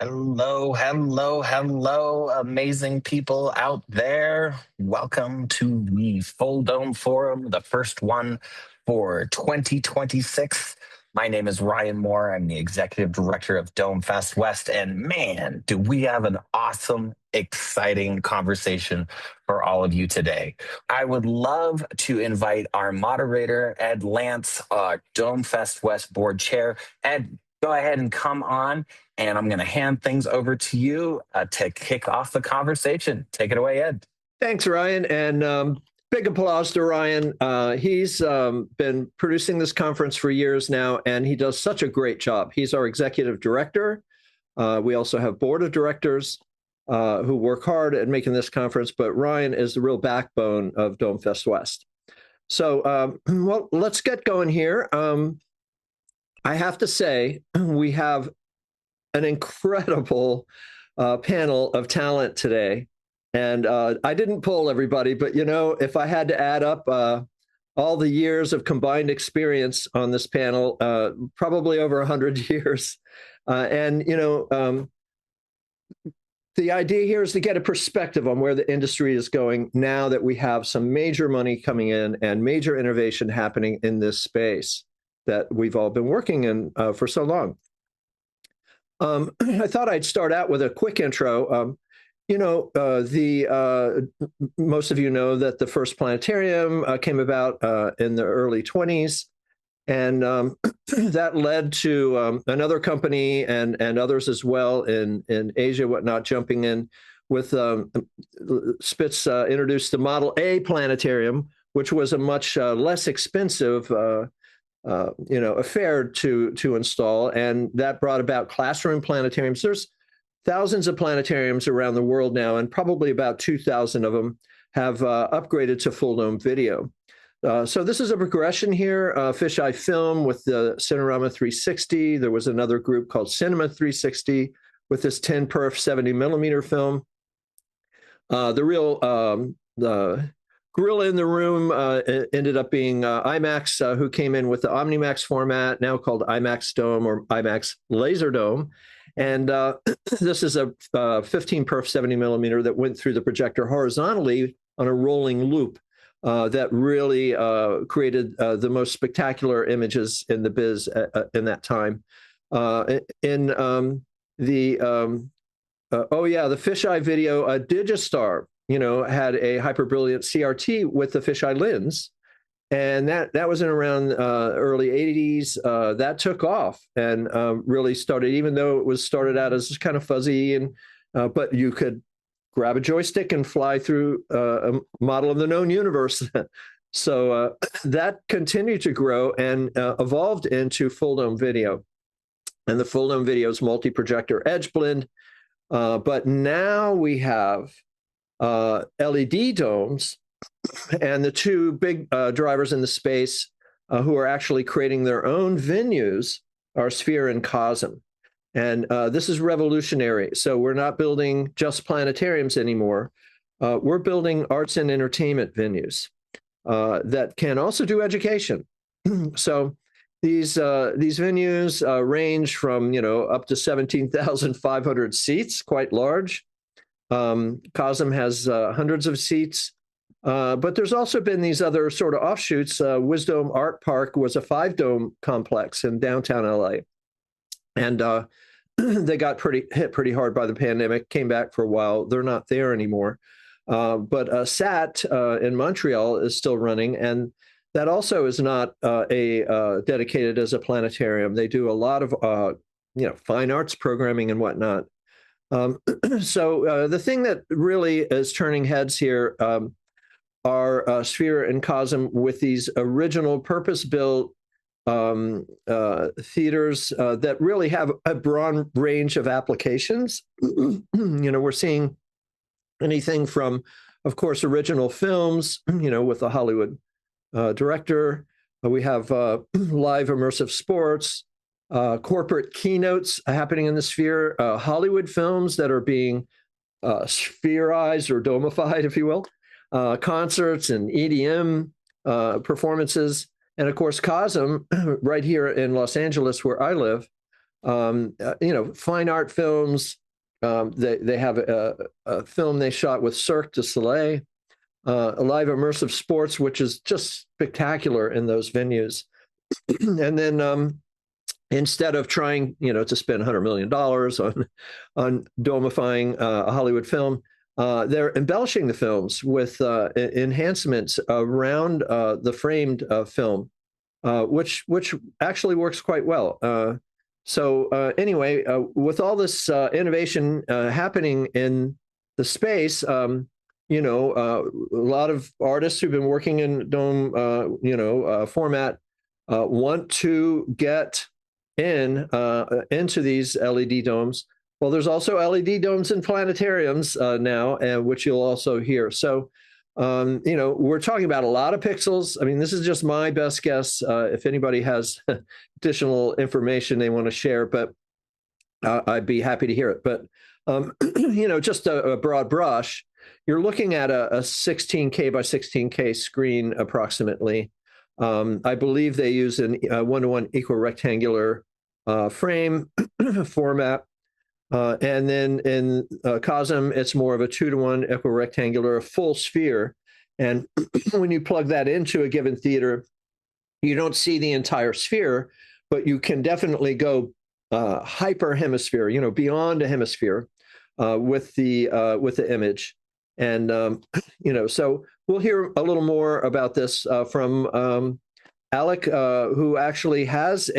Hello, hello, hello, amazing people out there. Welcome to the Fulldome Forum, the first one for 2026. My name is Ryan Moore. I'm the executive director of Dome Fest West. And man, do we have an awesome, exciting conversation for all of you today. I would love to invite our moderator, Ed Lantz, Dome Fest West board chair. Ed, go ahead and come on. And I'm going to hand things over to you to kick off the conversation. Take it away, Ed. Thanks, Ryan. And big applause to Ryan. He's been producing this conference for years now, and he does such a great job. He's our executive director. We also have board of directors who work hard at making this conference, but Ryan is the real backbone of Dome Fest West. So, well, let's get going here. I have to say, we have an incredible panel of talent today. And I didn't poll everybody, but, you know, if I had to add up all the years of combined experience on this panel, probably over 100 years. And, you know, the idea here is to get a perspective on where the industry is going now that we have some major money coming in and major innovation happening in this space that we've all been working in for so long. I thought I'd start out with a quick intro. You know, most of you know that the first planetarium came about in the early 20s, and that led to another company and others as well in Asia, whatnot, jumping in with Spitz introduced the Model A planetarium, which was a much less expensive affair to install, and that brought about classroom planetariums. There's thousands of planetariums around the world now, and probably about 2,000 of them have upgraded to full dome video. So this is a progression here. Fisheye Film with the Cinerama 360. There was another group called Cinema 360 with this 10 perf 70 millimeter film. The gorilla in the room ended up being IMAX, who came in with the OmniMax format, now called IMAX Dome or IMAX Laser Dome. And this is a 15 perf 70 millimeter that went through the projector horizontally on a rolling loop that really created the most spectacular images in the biz in that time. The fisheye video, Digistar, you know, had a hyper brilliant CRT with the fisheye lens, and that was in around early 80s. That took off and really started, even though it was started out as kind of fuzzy, and but you could grab a joystick and fly through a model of the known universe. So that continued to grow and evolved into full dome video, and the full dome video is multi-projector edge blend. But now we have LED domes, and the two big drivers in the space who are actually creating their own venues are Sphere and Cosm. And this is revolutionary. So we're not building just planetariums anymore. We're building arts and entertainment venues that can also do education. So these venues range from, you know, up to 17,500 seats, quite large. Cosm has hundreds of seats, but there's also been these other sort of offshoots. Wisdom Art Park was a 5-dome complex in downtown LA, and they got hit pretty hard by the pandemic, came back for a while. They're not there anymore. But SAT in Montreal is still running, and that also is not dedicated as a planetarium. They do a lot of fine arts programming and whatnot. So the thing that really is turning heads here are Sphere and Cosm with these original purpose-built theaters that really have a broad range of applications. You know, we're seeing anything from, of course, original films, you know, with a Hollywood director. We have live immersive sports, corporate keynotes happening in the Sphere, Hollywood films that are being spherized or domified, if you will, concerts and EDM performances. And of course, Cosm, right here in Los Angeles, where I live, fine art films. They have a film they shot with Cirque du Soleil, live immersive sports, which is just spectacular in those venues. And then instead of trying, to spend $100 million on domifying a Hollywood film, they're embellishing the films with enhancements around the framed film, which actually works quite well. Anyway, with all this innovation happening in the space, a lot of artists who've been working in dome, format want to get into these LED domes. Well, there's also LED domes in planetariums now, which you'll also hear. So, we're talking about a lot of pixels. I mean, this is just my best guess. If anybody has additional information they want to share, but I'd be happy to hear it. But, just a broad brush, you're looking at a 16K by 16K screen approximately. I believe they use a 1-to-1 equirectangular frame format. And then in Cosm, it's more of a 2-to-1 equirectangular, full sphere. And when you plug that into a given theater, you don't see the entire sphere, but you can definitely go hyper hemisphere, beyond a hemisphere with the image. And so we'll hear a little more about this from Alec, who actually has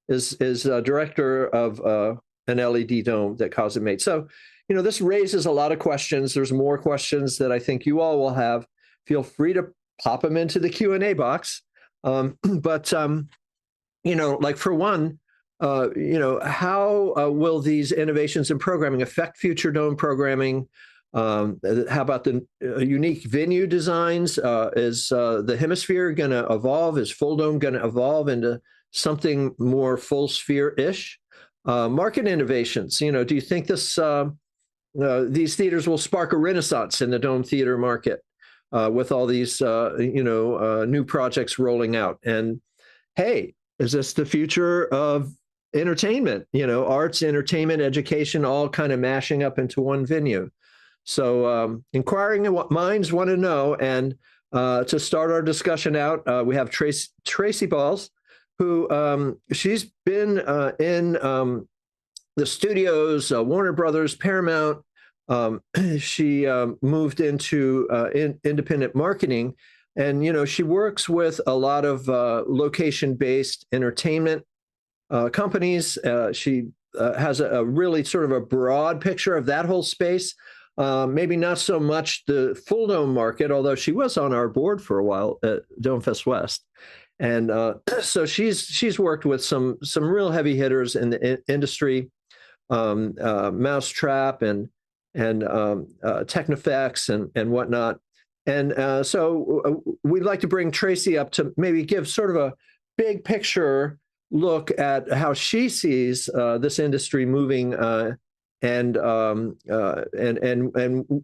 is a director of an LED dome that Cosm made. So, this raises a lot of questions. There's more questions that I think you all will have. Feel free to pop them into the Q&A box. Like for one, how will these innovations in programming affect future dome programming? How about the unique venue designs? Is the hemisphere going to evolve? Is Fulldome going to evolve into something more full sphere-ish? Market innovations. Do you think these theaters will spark a renaissance in the dome theater market with all these new projects rolling out? And hey, is this the future of entertainment? Arts, entertainment, education, all kind of mashing up into one venue. So inquiring minds want to know. And to start our discussion out, we have Tracy Balsz, who she's been in the studios, Warner Brothers, Paramount. She moved into independent marketing, and she works with a lot of location-based entertainment companies. She has a really sort of a broad picture of that whole space. Maybe not so much the Fulldome market, although she was on our board for a while at DomeFest West. And so she's worked with some real heavy hitters in the industry, Mousetrap and Technifex and whatnot. And so we'd like to bring Tracy up to maybe give sort of a big picture look at how she sees this industry moving and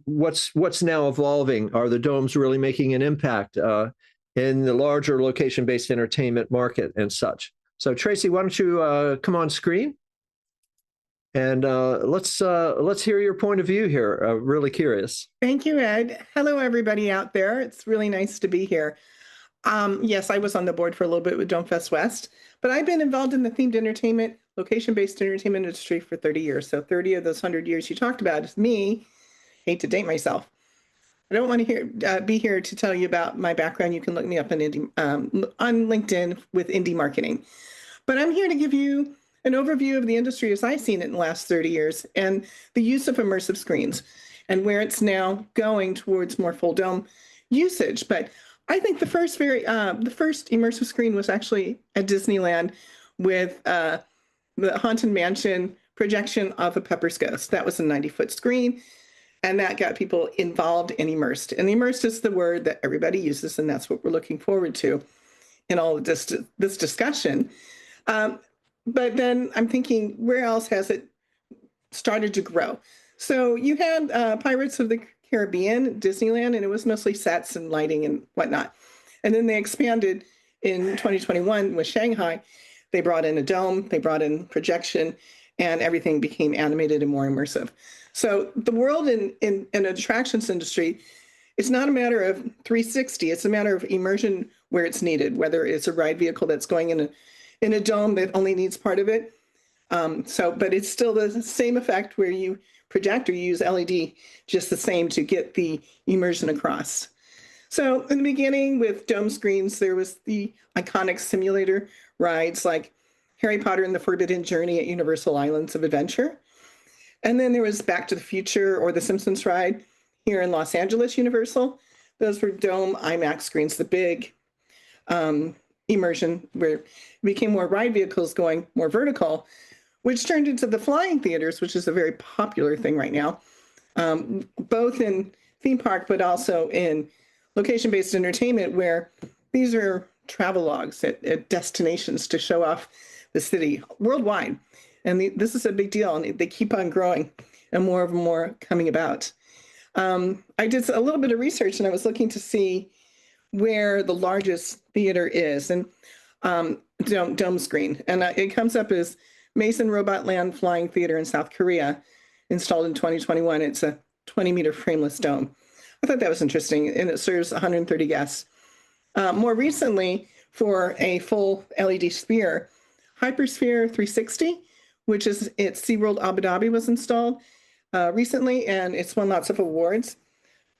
what's now evolving. Are the domes really making an impact in the larger location-based entertainment market and such? So Tracy, why don't you come on screen and let's hear your point of view here. Really curious. Thank you, Ed. Hello, everybody out there. It's really nice to be here. Yes, I was on the board for a little bit with DomeFest West, but I've been involved in the themed entertainment, location-based entertainment industry for 30 years. So 30 of those 100 years you talked about is me. Hate to date myself. I don't want to be here to tell you about my background. You can look me up on LinkedIn with indie marketing. But I'm here to give you an overview of the industry as I've seen it in the last 30 years and the use of immersive screens and where it's now going towards more full dome usage. But I think the first immersive screen was actually at Disneyland with the Haunted Mansion projection of a Pepper's Ghost. That was a 90-foot screen. And that got people involved and immersed. And immersed is the word that everybody uses, and that's what we're looking forward to in all of this discussion. But then I'm thinking, where else has it started to grow? So you had Pirates of the Caribbean, Disneyland, and it was mostly sets and lighting and whatnot. And then they expanded in 2021 with Shanghai. They brought in a dome, they brought in projection, and everything became animated and more immersive. So the world in an attractions industry, it's not a matter of 360. It's a matter of immersion where it's needed, whether it's a ride vehicle that's going in a dome that only needs part of it. But it's still the same effect where you project or you use LED, just the same to get the immersion across. So in the beginning with dome screens, there was the iconic simulator rides like Harry Potter and the Forbidden Journey at Universal Islands of Adventure. And then there was Back to the Future or the Simpsons ride here in Los Angeles Universal. Those were dome IMAX screens, the big immersion where it became more ride vehicles going more vertical, which turned into the flying theaters, which is a very popular thing right now, both in theme park, but also in location-based entertainment, where these are travelogues at destinations to show off the city worldwide. And this is a big deal, and they keep on growing and more coming about. I did a little bit of research, and I was looking to see where the largest theater is, and dome screen. And it comes up as Mason Robot Land Flying Theater in South Korea, installed in 2021. It's a 20-meter frameless dome. I thought that was interesting, and it serves 130 guests. More recently, for a full LED sphere, Hypersphere 360, which is at SeaWorld Abu Dhabi, was installed recently, and it's won lots of awards.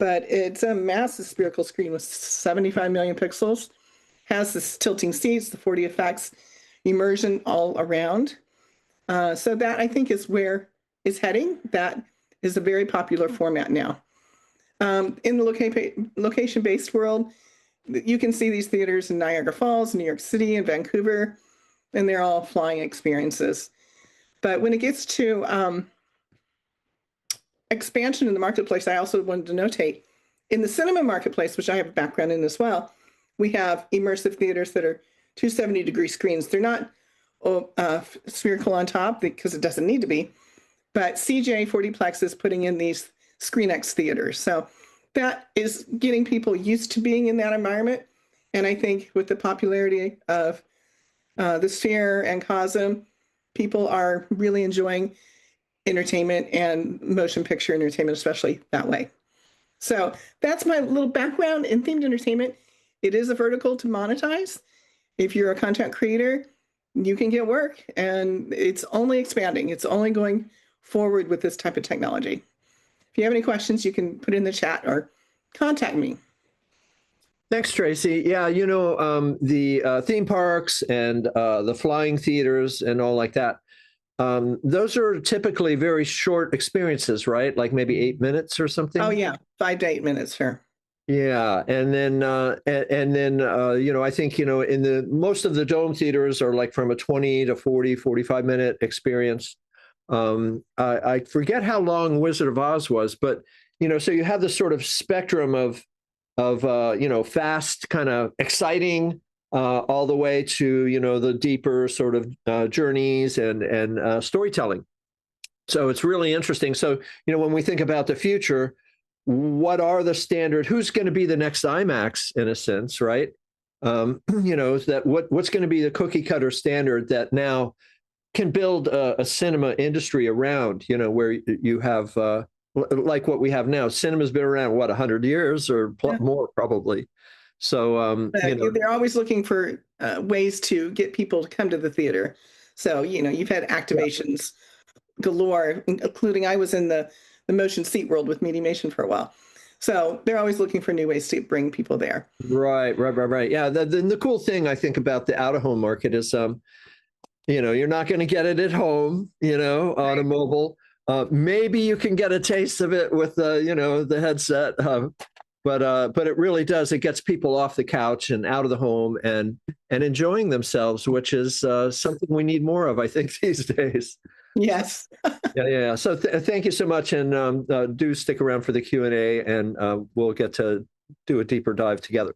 But it's a massive spherical screen with 75 million pixels, has the tilting seats, the 4D effects, immersion all around. So that, I think, is where it's heading. That is a very popular format now. In the location-based world, you can see these theaters in Niagara Falls, New York City, and Vancouver, and they're all flying experiences. But when it gets to expansion in the marketplace, I also wanted to notate, in the cinema marketplace, which I have a background in as well, we have immersive theaters that are 270-degree screens. They're not spherical on top because it doesn't need to be, but CJ 40plex is putting in these ScreenX theaters. So that is getting people used to being in that environment. And I think with the popularity of the Sphere and Cosm, people are really enjoying entertainment and motion picture entertainment, especially that way. So that's my little background in themed entertainment. It is a vertical to monetize. If you're a content creator, you can get work, and it's only expanding. It's only going forward with this type of technology. If you have any questions, you can put in the chat or contact me. Thanks, Tracy. Yeah, the theme parks and the flying theaters and all like that, those are typically very short experiences, right? Like maybe 8 minutes or something? Oh, yeah, 5 to 8 minutes, sure. Yeah, and then I think in the most of the dome theaters are like from a 20 to 40, 45 minute experience. I forget how long Wizard of Oz was, but so you have this sort of spectrum of fast, kind of exciting, all the way to the deeper sort of journeys and storytelling. So it's really interesting. So when we think about the future, what are the standard? Who's going to be the next IMAX in a sense, right? That what's going to be the cookie cutter standard that now can build a cinema industry around? Where you have like what we have now. Cinema's been around 100 years or more probably. So they're always looking for ways to get people to come to the theater. So you've had activations galore, including I was in the motion seat world with Mediamation for a while. So they're always looking for new ways to bring people there. Right. Yeah. The cool thing I think about the out-of-home market is, you're not going to get it at home, on a mobile. Maybe you can get a taste of it with the headset. But it really does. It gets people off the couch and out of the home and enjoying themselves, which is something we need more of, I think, these days. Yes. Yeah. So thank you so much, and do stick around for the Q&A, and we'll get to do a deeper dive together.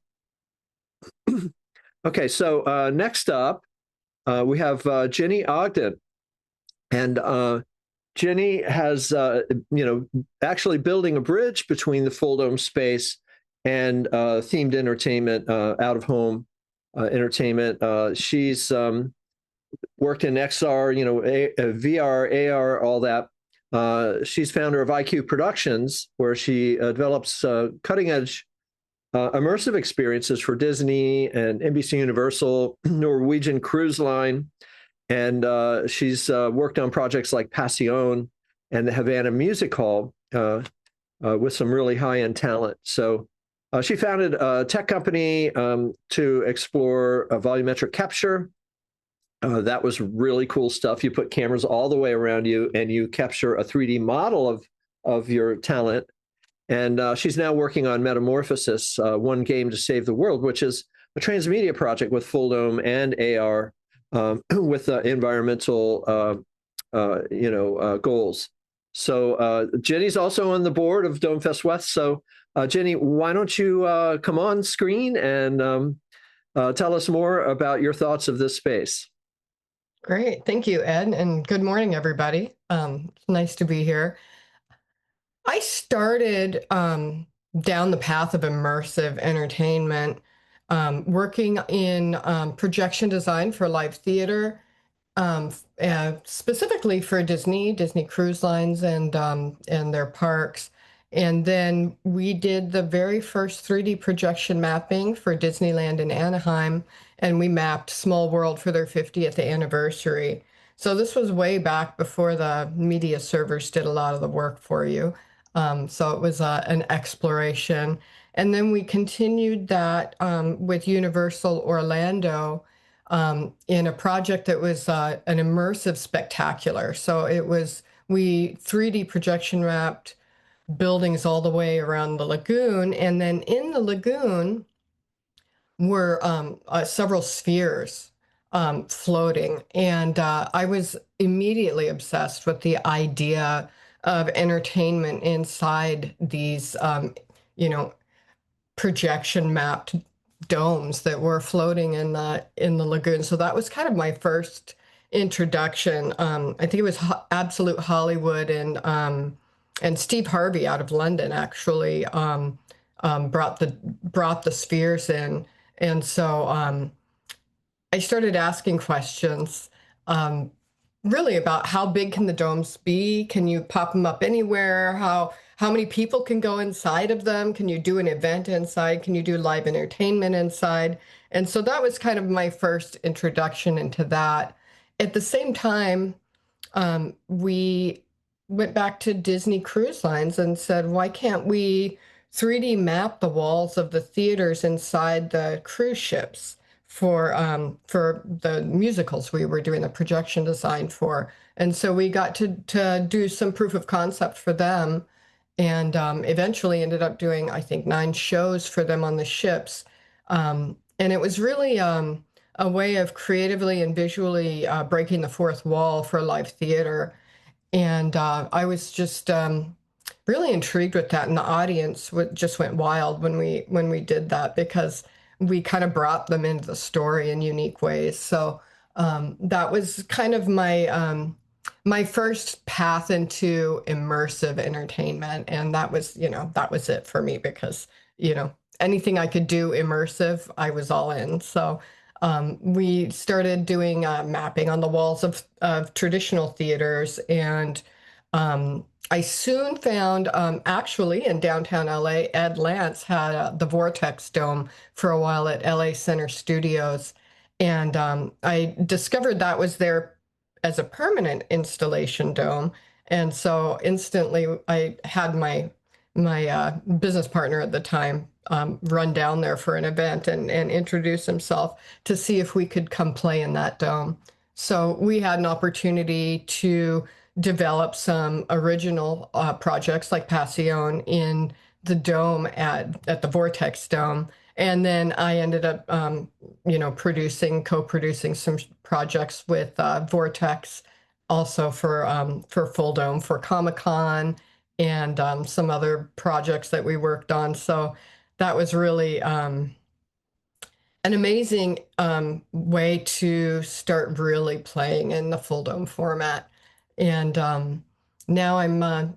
Okay, so next up, we have Jenni Ogden, and Jenni has actually building a bridge between the Fulldome space and themed entertainment, out of home entertainment. She's worked in XR, VR, AR, all that. She's founder of IQ Productions, where she develops cutting edge immersive experiences for Disney and NBC Universal, Norwegian Cruise Line. And she's worked on projects like Passion and the Havana Music Hall with some really high-end talent. So she founded a tech company to explore volumetric capture. That was really cool stuff. You put cameras all the way around you and you capture a 3D model of your talent. And she's now working on Metamorphosis, One Game to Save the World, which is a transmedia project with Fulldome and AR with environmental goals. So Jenni's also on the board of Dome Fest West. So Jenni, why don't you come on screen and tell us more about your thoughts of this space? Great. Thank you, Ed. And good morning, everybody. It's nice to be here. I started down the path of immersive entertainment, working in projection design for live theater, specifically for Disney Cruise Lines and their parks. And then we did the very first 3D projection mapping for Disneyland in Anaheim, and we mapped Small World for their 50th anniversary. So this was way back before the media servers did a lot of the work for you. So it was an exploration. And then we continued that with Universal Orlando in a project that was an immersive spectacular. So we 3D projection mapped buildings all the way around the lagoon. And then in the lagoon were several spheres floating. And I was immediately obsessed with the idea of entertainment inside these, projection mapped domes that were floating in the lagoon. So that was kind of my first introduction. I think it was Absolute Hollywood and Steve Harvey out of London actually brought the spheres in. And so I started asking questions really about how big can the domes be? Can you pop them up anywhere? How many people can go inside of them? Can you do an event inside? Can you do live entertainment inside? And so that was kind of my first introduction into that. At the same time, we went back to Disney Cruise Lines and said, why can't we 3D map the walls of the theaters inside the cruise ships for the musicals we were doing the projection design for? And so we got to do some proof of concept for them, and eventually ended up doing, I think, 9 shows for them on the ships. And it was really a way of creatively and visually breaking the fourth wall for live theater. And I was just really intrigued with that, and the audience just went wild when we did that, because we kind of brought them into the story in unique ways. So that was kind of my first path into immersive entertainment, and that was it for me, because anything I could do immersive, I was all in. So we started doing mapping on the walls of traditional theaters, and I soon found, actually in downtown LA, Ed Lantz had the Vortex Dome for a while at LA Center Studios, and I discovered that was there as a permanent installation dome. And so instantly I had my business partner at the time run down there for an event and introduce himself to see if we could come play in that dome. So we had an opportunity to develop some original projects like Passion in the dome at the Vortex Dome. And then I ended up, co-producing some projects with Vortex, also for Fulldome, for Comic-Con, and some other projects that we worked on. So that was really an amazing way to start really playing in the Fulldome format. And now I'm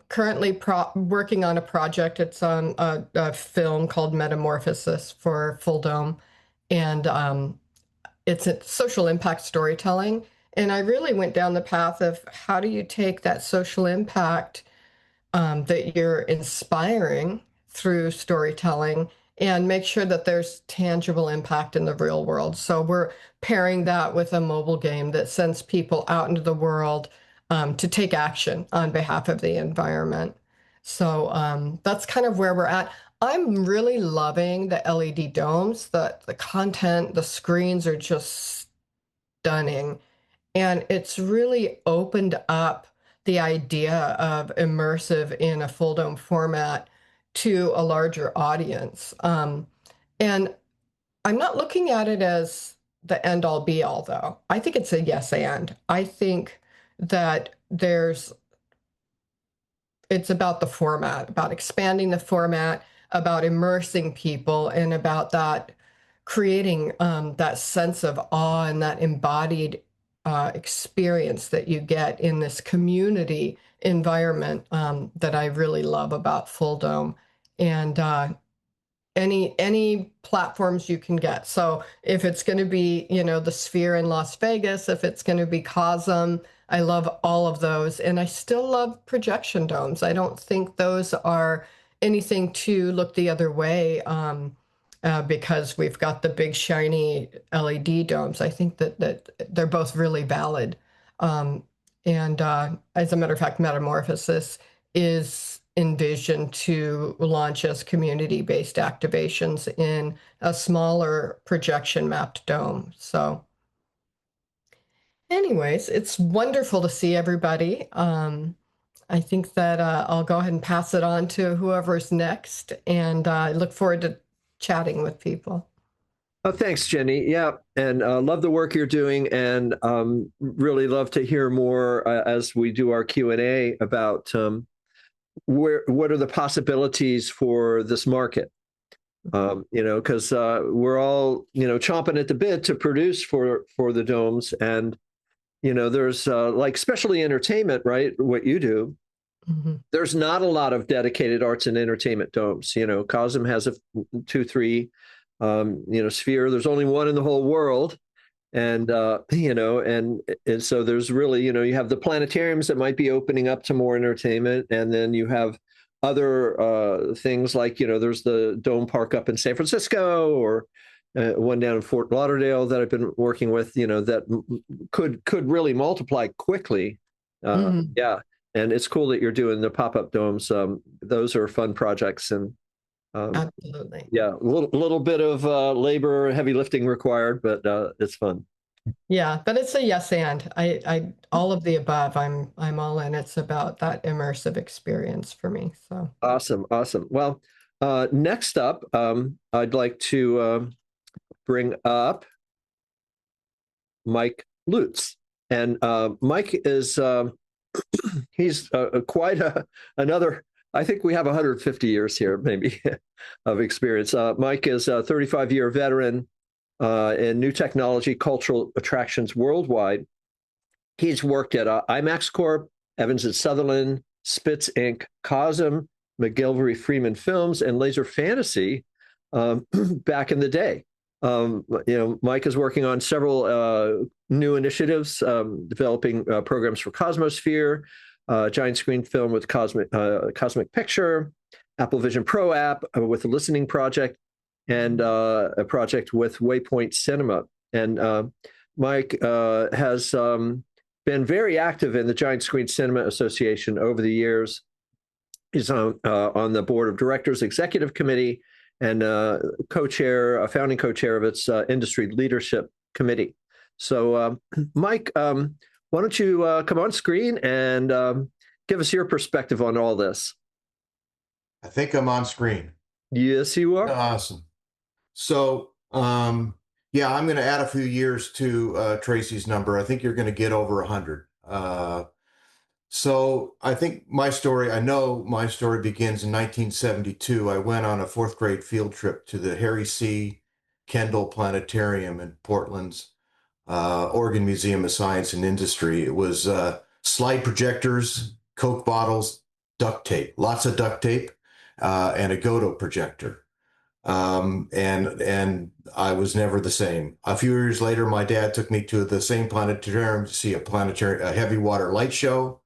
currently working on a project. It's on a film called Metamorphosis for Fulldome. And it's a social impact storytelling. And I really went down the path of how do you take that social impact that you're inspiring through storytelling and make sure that there's tangible impact in the real world. So we're pairing that with a mobile game that sends people out into the world to take action on behalf of the environment. So that's kind of where we're at. I'm really loving the LED domes. The content, the screens are just stunning. And it's really opened up the idea of immersive in a full dome format to a larger audience. And I'm not looking at it as the end all be all, though. I think it's a yes and. I think that it's about the format, about expanding the format, about immersing people, and about that creating that sense of awe and that embodied experience that you get in this community environment that I really love about Full Dome. And any platforms you can get. So if it's going to be, the Sphere in Las Vegas, if it's going to be Cosm, I love all of those. And I still love projection domes. I don't think those are anything to look the other way because we've got the big shiny LED domes. I think that they're both really valid. And as a matter of fact, Metamorphosis is envisioned to launch as community-based activations in a smaller projection mapped dome. So anyways, it's wonderful to see everybody. I think that I'll go ahead and pass it on to whoever's next, and I look forward to chatting with people. Oh, thanks, Jenni. Yeah, and love the work you're doing, and really love to hear more as we do our Q&A about what are the possibilities for this market. Because we're all chomping at the bit to produce for the domes, and there's like specialty entertainment, right? What you do. Mm-hmm. There's not a lot of dedicated arts and entertainment domes. Cosm has 2, 3. Sphere, there's only one in the whole world, and and so there's really you have the planetariums that might be opening up to more entertainment, and then you have other things like there's the Dome Park up in San Francisco, or one down in Fort Lauderdale that I've been working with, that could really multiply quickly. Mm-hmm. Yeah, and it's cool that you're doing the pop-up domes. Those are fun projects, and absolutely. Yeah, a little bit of labor, heavy lifting required, but it's fun. Yeah, but it's a yes and. I all of the above. I'm all in. It's about that immersive experience for me. So awesome. Well, next up, I'd like to bring up Mike Lutz, and Mike is he's quite another. I think we have 150 years here, maybe, of experience. Mike is a 35-year veteran in new technology, cultural attractions worldwide. He's worked at IMAX Corp, Evans and Sutherland, Spitz Inc., Cosm, McGilvery Freeman Films, and Laser Fantasy back in the day. Mike is working on several new initiatives, developing programs for Cosmosphere, giant screen film with Cosmic Picture, Apple Vision Pro app with the Listening Project, and a project with Waypoint Cinema. And Mike has been very active in the Giant Screen Cinema Association over the years. He's on the board of directors, executive committee, and founding co-chair of its industry leadership committee. So, Mike, why don't you come on screen and give us your perspective on all this? I think I'm on screen. Yes, you are. Awesome. So, yeah, I'm going to add a few years to Tracy's number. I think you're going to get over 100. So I think I know my story begins in 1972. I went on a 4th grade field trip to the Harry C. Kendall Planetarium in Portland's Oregon Museum of Science and Industry. It was slide projectors, Coke bottles, duct tape, lots of duct tape, and a Godot projector. And I was never the same. A few years later, my dad took me to the same planetarium to see a heavy water light show.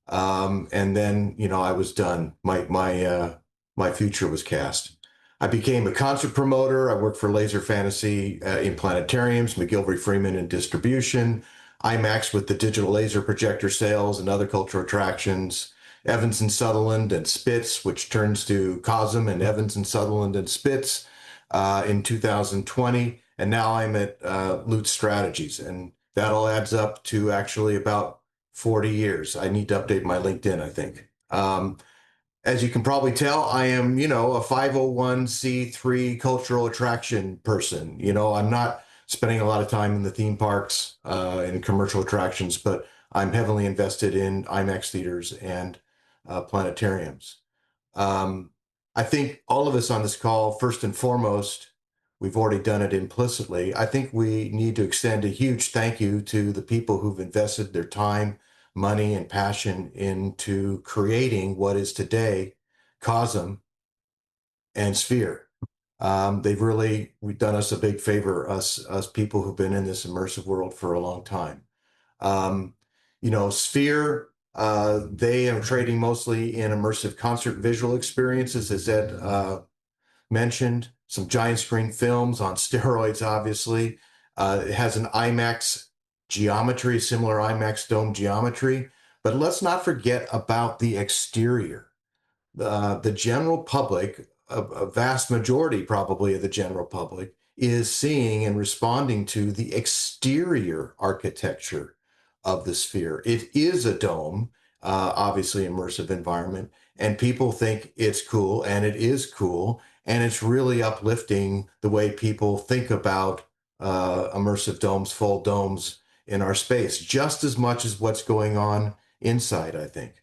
And then, I was done. My future was cast. I became a concert promoter. I worked for Laser Fantasy in planetariums, McGilvery Freeman in distribution, IMAX with the digital laser projector sales and other cultural attractions, Evans and Sutherland and Spitz, which turns to Cosm and Evans and Sutherland and Spitz in 2020. And now I'm at Lutz Strategies. And that all adds up to actually about 40 years. I need to update my LinkedIn, I think. As you can probably tell, I am, a 501c3 cultural attraction person. I'm not spending a lot of time in the theme parks and commercial attractions, but I'm heavily invested in IMAX theaters and planetariums. I think all of us on this call, first and foremost, we've already done it implicitly. I think we need to extend a huge thank you to the people who've invested their time, money, and passion into creating what is today Cosm and Sphere. We've done us a big favor, us people who've been in this immersive world for a long time. Sphere, they are trading mostly in immersive concert visual experiences, as Ed mentioned, some giant screen films on steroids, obviously. It has an IMAX geometry, similar IMAX dome geometry. But let's not forget about the exterior. The general public, a vast majority probably of the general public, is seeing and responding to the exterior architecture of the Sphere. It is a dome, obviously immersive environment, and people think it's cool, and it is cool, and it's really uplifting the way people think about immersive domes, full domes in our space, just as much as what's going on inside, I think.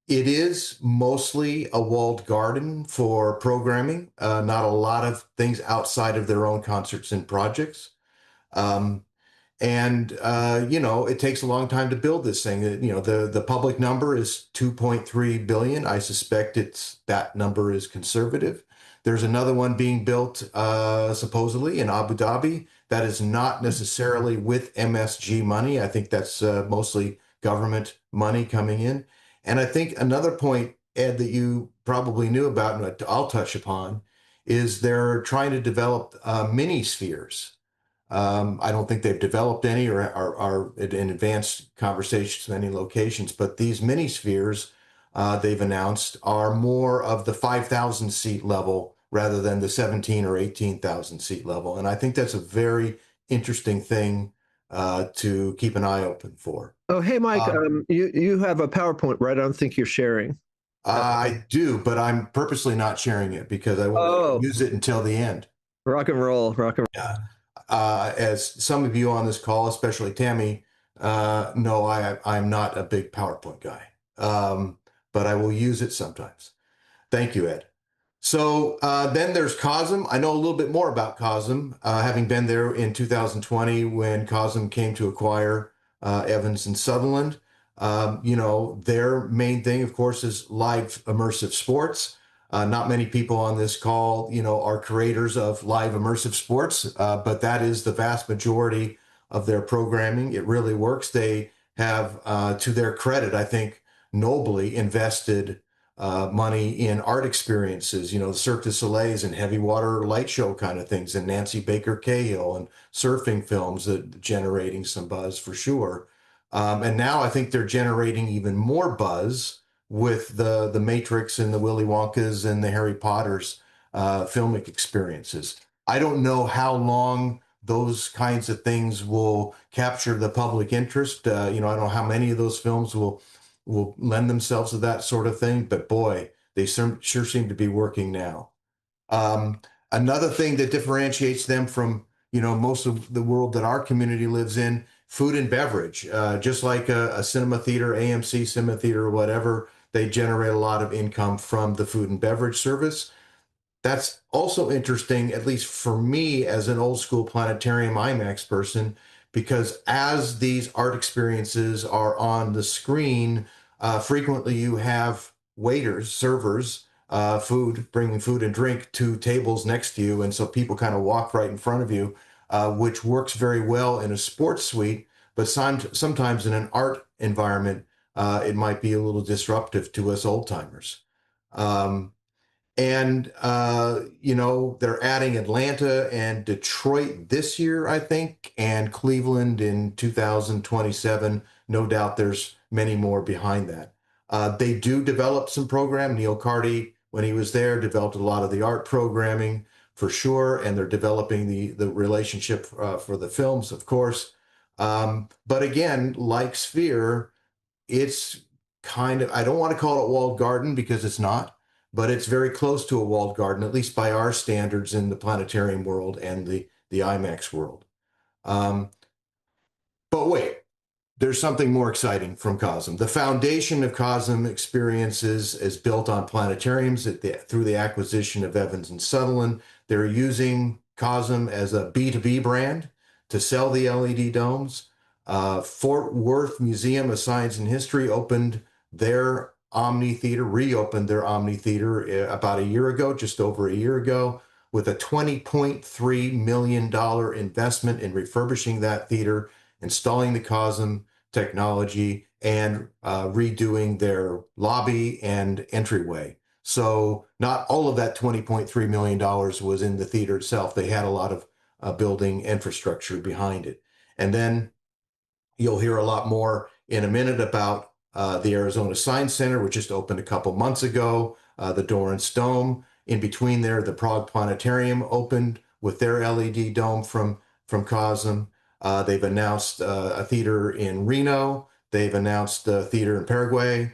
It is mostly a walled garden for programming, not a lot of things outside of their own concerts and projects. It takes a long time to build this thing. The public number is 2.3 billion. I suspect that number is conservative. There's another one being built supposedly in Abu Dhabi. That is not necessarily with MSG money. I think that's mostly government money coming in. And I think another point, Ed, that you probably knew about, and I'll touch upon, is they're trying to develop mini spheres. I don't think they've developed any or are in advanced conversations in many locations, but these mini spheres they've announced are more of the 5,000 seat level rather than the 17 or 18,000 seat level. And I think that's a very interesting thing to keep an eye open for. Oh, hey, Mike, you have a PowerPoint, right? I don't think you're sharing. I do, but I'm purposely not sharing it because I want to use it until the end. Rock and roll. Yeah. As some of you on this call, especially Tammy, know, I'm not a big PowerPoint guy, but I will use it sometimes. Thank you, Ed. So then there's Cosm. I know a little bit more about Cosm, having been there in 2020 when Cosm came to acquire Evans and Sutherland. Their main thing, of course, is live immersive sports. Not many people on this call, are creators of live immersive sports, but that is the vast majority of their programming. It really works. They have, to their credit, I think, nobly invested money in art experiences, the Cirque du Soleil's and heavy water light show kind of things, and Nancy Baker Cahill and surfing films that generating some buzz for sure. And now I think they're generating even more buzz with the Matrix and the Willy Wonkas and the Harry Potters filmic experiences. I don't know how long those kinds of things will capture the public interest. I don't know how many of those films will lend themselves to that sort of thing, but boy, they sure seem to be working now. Another thing that differentiates them from, most of the world that our community lives in, food and beverage, just like a cinema theater, AMC cinema theater or whatever, they generate a lot of income from the food and beverage service. That's also interesting, at least for me as an old school planetarium IMAX person, because as these art experiences are on the screen, frequently you have waiters, servers, bringing food and drink to tables next to you. And so people kind of walk right in front of you, which works very well in a sports suite, but sometimes in an art environment, it might be a little disruptive to us old timers. They're adding Atlanta and Detroit this year, I think, and Cleveland in 2027. No doubt there's many more behind that. They do develop some program. Neil Carty, when he was there, developed a lot of the art programming for sure, and they're developing the relationship for the films, of course. But again, like Sphere, it's kind of, I don't want to call it walled garden because it's not, but it's very close to a walled garden, at least by our standards in the planetarium world and the IMAX world. But wait, there's something more exciting from Cosm. The foundation of Cosm experiences is built on planetariums through the acquisition of Evans and Sutherland. They're using Cosm as a B2B brand to sell the LED domes. Fort Worth Museum of Science and History reopened their Omni Theater about a year ago, just over a year ago, with a $20.3 million investment in refurbishing that theater, installing the Cosm technology, and redoing their lobby and entryway. So not all of that $20.3 million was in the theater itself. They had a lot of building infrastructure behind it. And then you'll hear a lot more in a minute about the Arizona Science Center, which just opened a couple months ago, the Dorrance Dome. In between there, the Prague Planetarium opened with their LED dome from Cosm. They've announced a theater in Reno. They've announced a theater in Paraguay.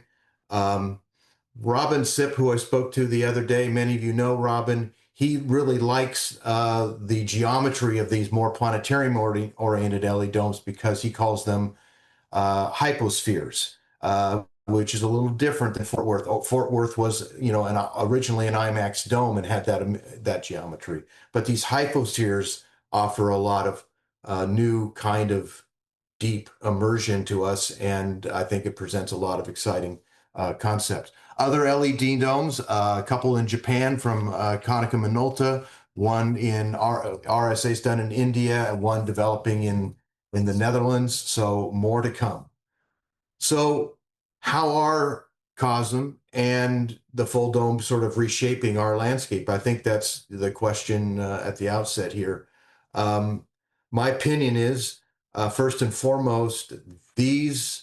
Robin Sipp, who I spoke to the other day, many of you know Robin, he really likes the geometry of these more planetarium-oriented LED domes because he calls them hypospheres, which is a little different than Fort Worth. Fort Worth was, originally an IMAX dome and had that geometry. But these hypospheres offer a lot of new kind of deep immersion to us, and I think it presents a lot of exciting concepts. Other LED domes, a couple in Japan from Konica Minolta, one in RSA's done in India, and one developing in the Netherlands, so more to come. So how are Cosm and the Fulldome sort of reshaping our landscape? I think that's the question at the outset here. My opinion is, first and foremost, these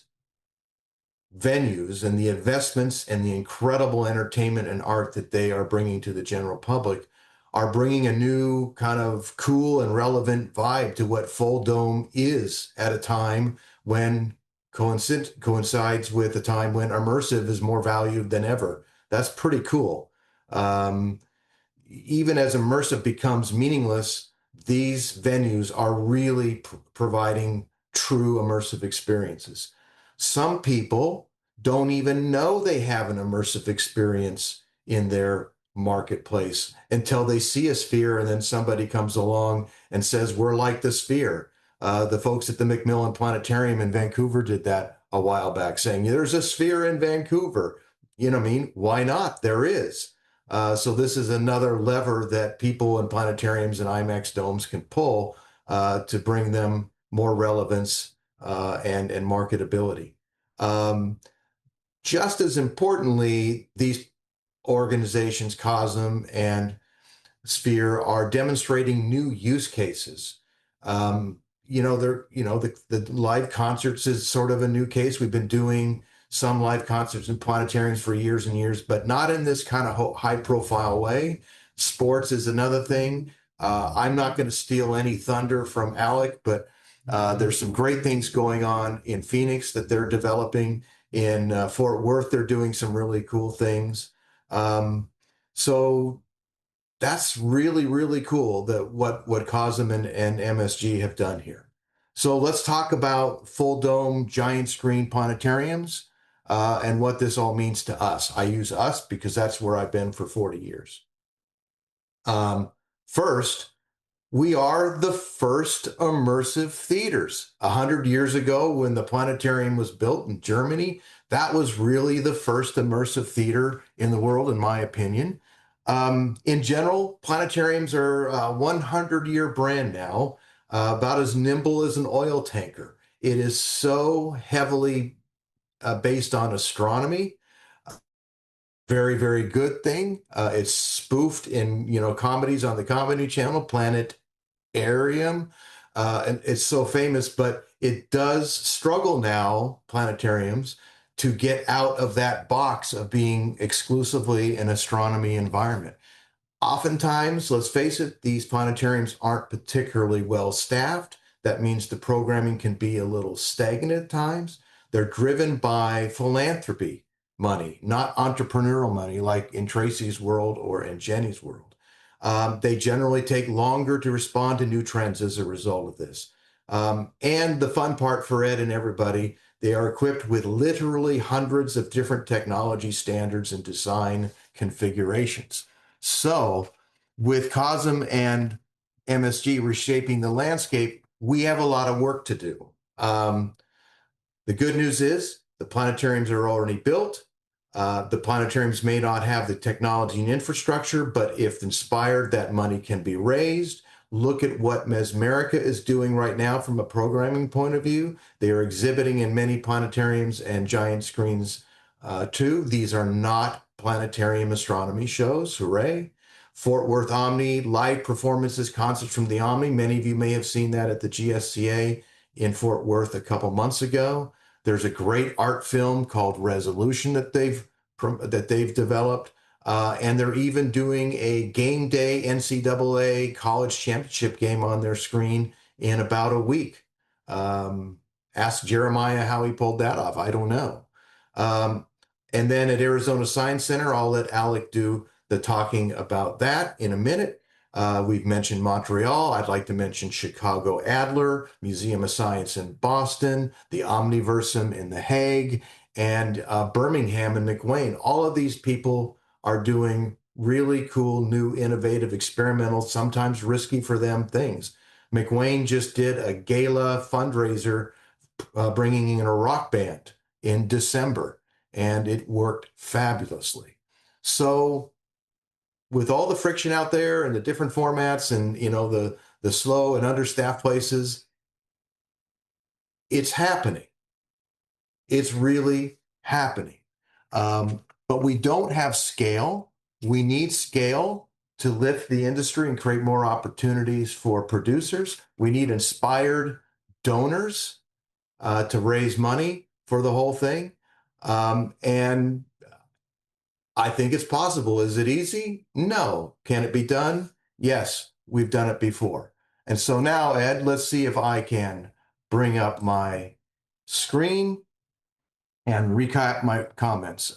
venues and the investments and the incredible entertainment and art that they are bringing to the general public are bringing a new kind of cool and relevant vibe to what Fulldome is at a time when coincides with a time when immersive is more valued than ever. That's pretty cool. Even as immersive becomes meaningless, these venues are really providing true immersive experiences. Some people don't even know they have an immersive experience in their marketplace until they see a sphere, and then somebody comes along and says, we're like the sphere. The folks at the Macmillan Planetarium in Vancouver did that a while back, saying, there's a sphere in Vancouver. You know what I mean? Why not? There is. So this is another lever that people in planetariums and IMAX domes can pull to bring them more relevance and marketability. Just as importantly, these organizations, Cosm and Sphere, are demonstrating new use cases. The live concerts is sort of a new case. We've been doing some live concerts in planetariums for years and years, but not in this kind of high profile way. Sports is another thing. I'm not going to steal any thunder from Alec, but there's some great things going on in Phoenix that they're developing. In Fort Worth, they're doing some really cool things. So that's really, really cool that what Cosm and MSG have done here. So let's talk about Fulldome giant screen planetariums and what this all means to us. I use us because that's where I've been for 40 years. First, we are the first immersive theaters. 100 years ago, when the planetarium was built in Germany, that was really the first immersive theater in the world, in my opinion. In general, planetariums are a 100-year brand now, about as nimble as an oil tanker. It is so heavily based on astronomy. Very, very good thing. It's spoofed in, comedies on the Comedy Channel, Planetarium, and it's so famous, but it does struggle now, planetariums, to get out of that box of being exclusively an astronomy environment. Oftentimes, let's face it, these planetariums aren't particularly well staffed. That means the programming can be a little stagnant at times. They're driven by philanthropy money, not entrepreneurial money like in Tracy's world or in Jenni's world. They generally take longer to respond to new trends as a result of this. And the fun part for Ed and everybody, they are equipped with literally hundreds of different technology standards and design configurations. So with Cosm and MSG reshaping the landscape, we have a lot of work to do. The good news is the planetariums are already built. The planetariums may not have the technology and infrastructure, but if inspired, that money can be raised. Look at what Mesmerica is doing right now from a programming point of view. They are exhibiting in many planetariums and giant screens too. These are not planetarium astronomy shows, hooray. Fort Worth Omni, live performances, concerts from the Omni. Many of you may have seen that at the GSCA in Fort Worth a couple months ago. There's a great art film called Resolution that they've developed. And they're even doing a game day NCAA college championship game on their screen in about a week. Ask Jeremiah how he pulled that off. I don't know. And then at Arizona Science Center, I'll let Alec do the talking about that in a minute. We've mentioned Montreal. I'd like to mention Chicago Adler, Museum of Science in Boston, the Omniversum in The Hague, and Birmingham and McWane. All of these people are doing really cool, new, innovative, experimental, sometimes risky for them things. McWane just did a gala fundraiser bringing in a rock band in December, and it worked fabulously. So with all the friction out there and the different formats and the slow and understaffed places, it's happening. It's really happening. But we don't have scale. We need scale to lift the industry and create more opportunities for producers. We need inspired donors to raise money for the whole thing. And I think it's possible. Is it easy? No. Can it be done? Yes, we've done it before. And so now, Ed, let's see if I can bring up my screen and recap my comments.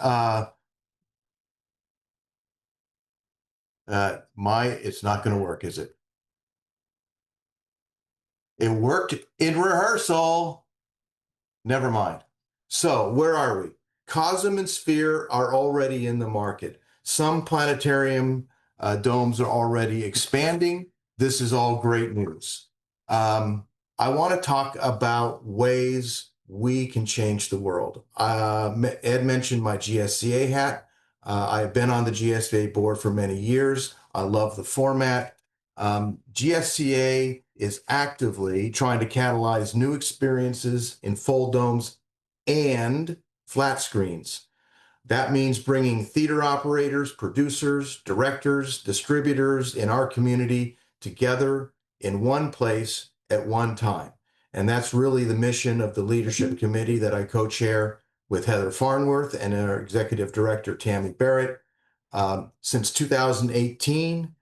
It's not going to work, is it? It worked in rehearsal. Never mind. So where are we? Cosm and Sphere are already in the market. Some planetarium domes are already expanding. This is all great news. I want to talk about ways we can change the world. Ed mentioned my GSCA hat. I've been on the GSCA board for many years. I love the format. GSCA is actively trying to catalyze new experiences in full domes and flat screens. That means bringing theater operators, producers, directors, distributors in our community together in one place at one time. And that's really the mission of the leadership committee that I co-chair with Heather Farnworth and our executive director, Tammy Barrett. Since 2018,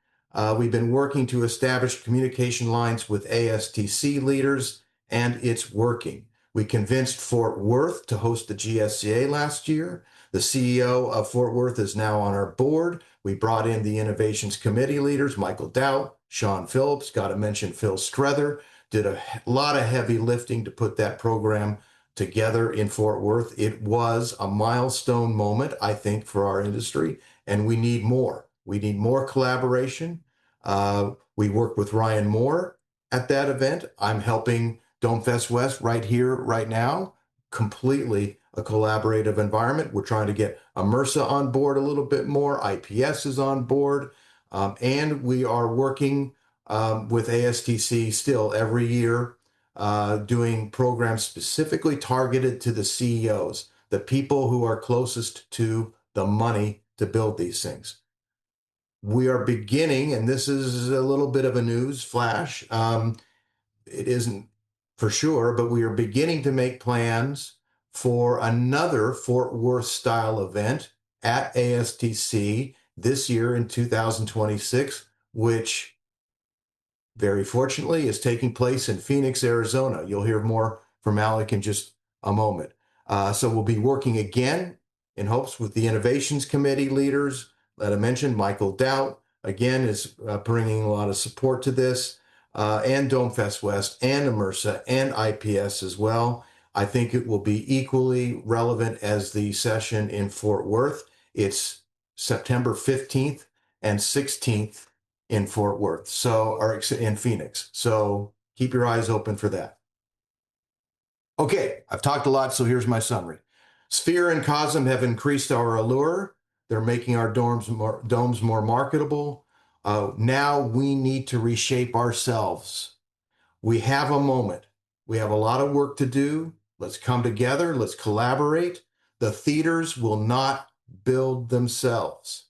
we've been working to establish communication lines with ASTC leaders, and it's working. We convinced Fort Worth to host the GSCA last year. The CEO of Fort Worth is now on our board. We brought in the Innovations Committee leaders, Michael Dow, Sean Phillips, got to mention Phil Struther, did a lot of heavy lifting to put that program together in Fort Worth. It was a milestone moment, I think, for our industry, and we need more. We need more collaboration. We work with Ryan Moore at that event. I'm helping Dome Fest West right here, right now, completely a collaborative environment. We're trying to get immersive on board a little bit more. IPS is on board. And we are working with ASTC still every year, doing programs specifically targeted to the CEOs, the people who are closest to the money to build these things. We are beginning, and this is a little bit of a news flash. It isn't for sure, but we are beginning to make plans for another Fort Worth style event at ASTC this year in 2026, which very fortunately is taking place in Phoenix, Arizona. You'll hear more from Alec in just a moment. So we'll be working again in hopes with the Innovations Committee leaders that I mentioned. Michael Doubt, again, is bringing a lot of support to this, and DomeFest West, and Immersa, and IPS as well. I think it will be equally relevant as the session in Fort Worth. It's September 15th and 16th in Fort Worth, or in Phoenix. So keep your eyes open for that. Okay, I've talked a lot, so here's my summary. Sphere and Cosm have increased our allure. They're making our domes more marketable. Now we need to reshape ourselves. We have a moment. We have a lot of work to do. Let's come together. Let's collaborate. The theaters will not build themselves.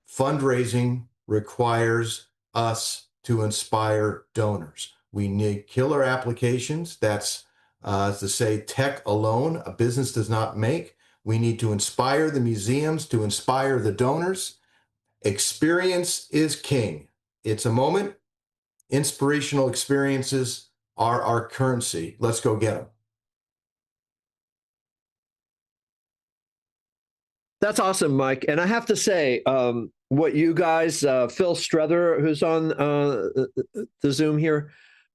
Fundraising requires us to inspire donors. We need killer applications. That's to say, tech alone, a business does not make. We need to inspire the museums, to inspire the donors. Experience is king. It's a moment. Inspirational experiences are our currency. Let's go get them. That's awesome, Mike. And I have to say, what you guys, Phil Struther, who's on the Zoom here,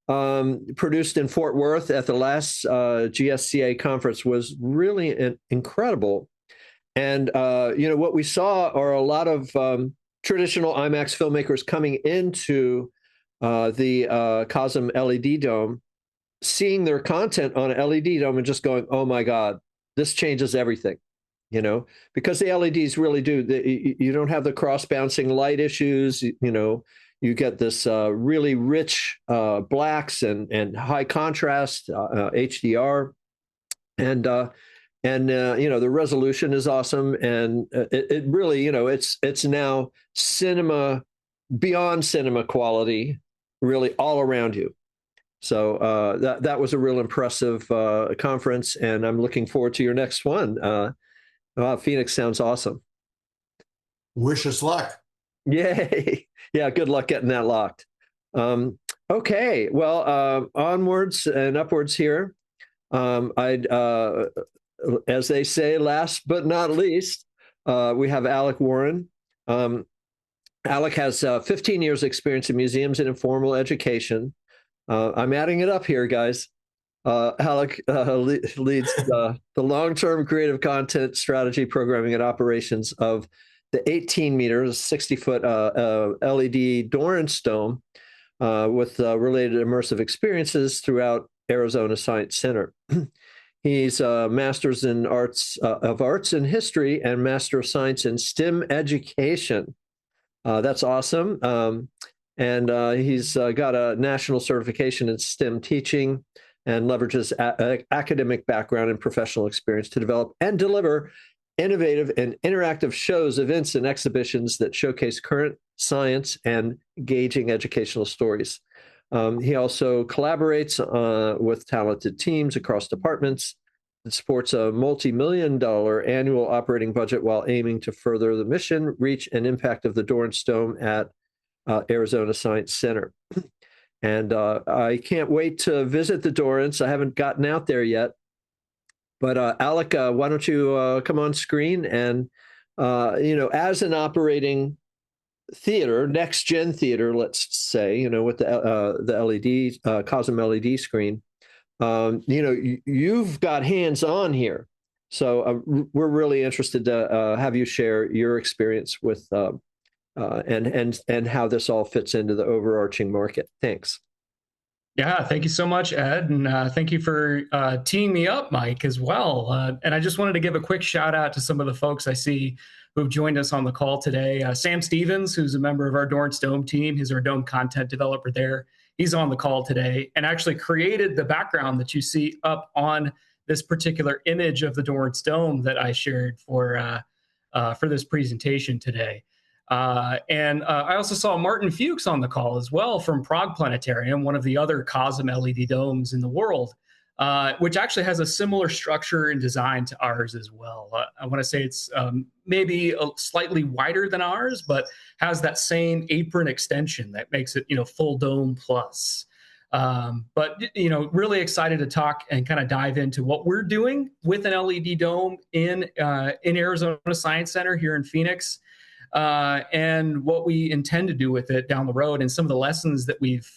produced in Fort Worth at the last GSCA conference was really incredible. And, what we saw are a lot of traditional IMAX filmmakers coming into the Cosm LED Dome, seeing their content on an LED dome and just going, oh my God, this changes everything. Because the LEDs really do. You don't have the cross-bouncing light issues. You get this really rich blacks and high contrast HDR, and the resolution is awesome, and it really, it's now cinema beyond cinema quality, really all around you. So that was a real impressive conference, and I'm looking forward to your next one. Phoenix sounds awesome. Wish us luck. Yay. Yeah, good luck getting that locked. Okay, well, onwards and upwards here. I'd, as they say, last but not least, we have Alec Warren. Alec has 15 years experience in museums and informal education. I'm adding it up here, guys. Alec leads the long-term creative content strategy, programming, and operations of the 18 meters, 60-foot LED Dorrance Dome with related immersive experiences throughout Arizona Science Center. He's a master's in arts and history and master of science in STEM education. That's awesome. And he's got a national certification in STEM teaching, and leverages academic background and professional experience to develop and deliver innovative and interactive shows, events, and exhibitions that showcase current science and engaging educational stories. He also collaborates with talented teams across departments and supports a multi-million-dollar annual operating budget while aiming to further the mission, reach, and impact of the Dorrance Dome at Arizona Science Center. And I can't wait to visit the Dorrance. I haven't gotten out there yet. But Alec, why don't you come on screen and, as an operating theater, next-gen theater, let's say, with the LED, Cosm LED screen, you've got hands-on here. So we're really interested to have you share your experience with and how this all fits into the overarching market. Thanks. Yeah, thank you so much, Ed. And thank you for teeing me up, Mike, as well. And I just wanted to give a quick shout out to some of the folks I see who've joined us on the call today. Sam Stevens, who's a member of our Dorrance Dome team, he's our Dome content developer there. He's on the call today and actually created the background that you see up on this particular image of the Dorrance Dome that I shared for this presentation today. And I also saw Martin Fuchs on the call as well from Prague Planetarium, one of the other Cosm LED domes in the world, which actually has a similar structure and design to ours as well. I want to say it's maybe slightly wider than ours, but has that same apron extension that makes it, full dome plus. But really excited to talk and kind of dive into what we're doing with an LED dome in Arizona Science Center here in Phoenix. And what we intend to do with it down the road, and some of the lessons that we've,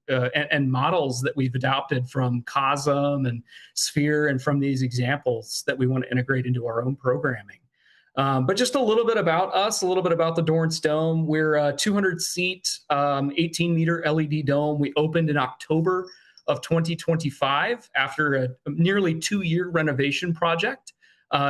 and models that we've adopted from Cosm and Sphere, and from these examples that we want to integrate into our own programming. But just a little bit about us, a little bit about the Dorrance Dome. We're a 200-seat, 18-meter LED dome. We opened in October of 2025 after a nearly 2-year renovation project.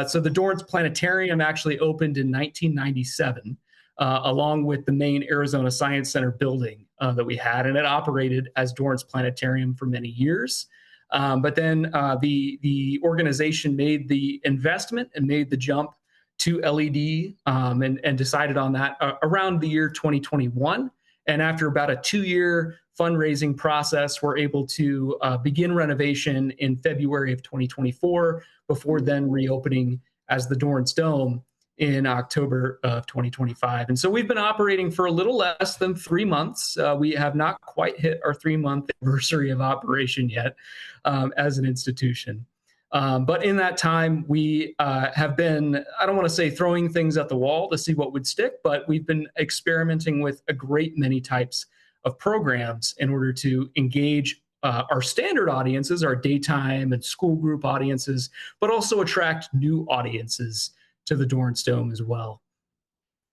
So the Dorrance Planetarium actually opened in 1997, along with the main Arizona Science Center building that we had, and it operated as Dorrance Planetarium for many years. But then the organization made the investment and made the jump to LED and decided on that around the year 2021. And after about a 2-year fundraising process, we're able to begin renovation in February of 2024, before then reopening as the Dorrance Dome in October of 2025. And so we've been operating for a little less than 3 months. We have not quite hit our 3-month anniversary of operation yet as an institution. But in that time, we have been, I don't want to say throwing things at the wall to see what would stick, but we've been experimenting with a great many types of programs in order to engage our standard audiences, our daytime and school group audiences, but also attract new audiences to the Dorrance Dome as well.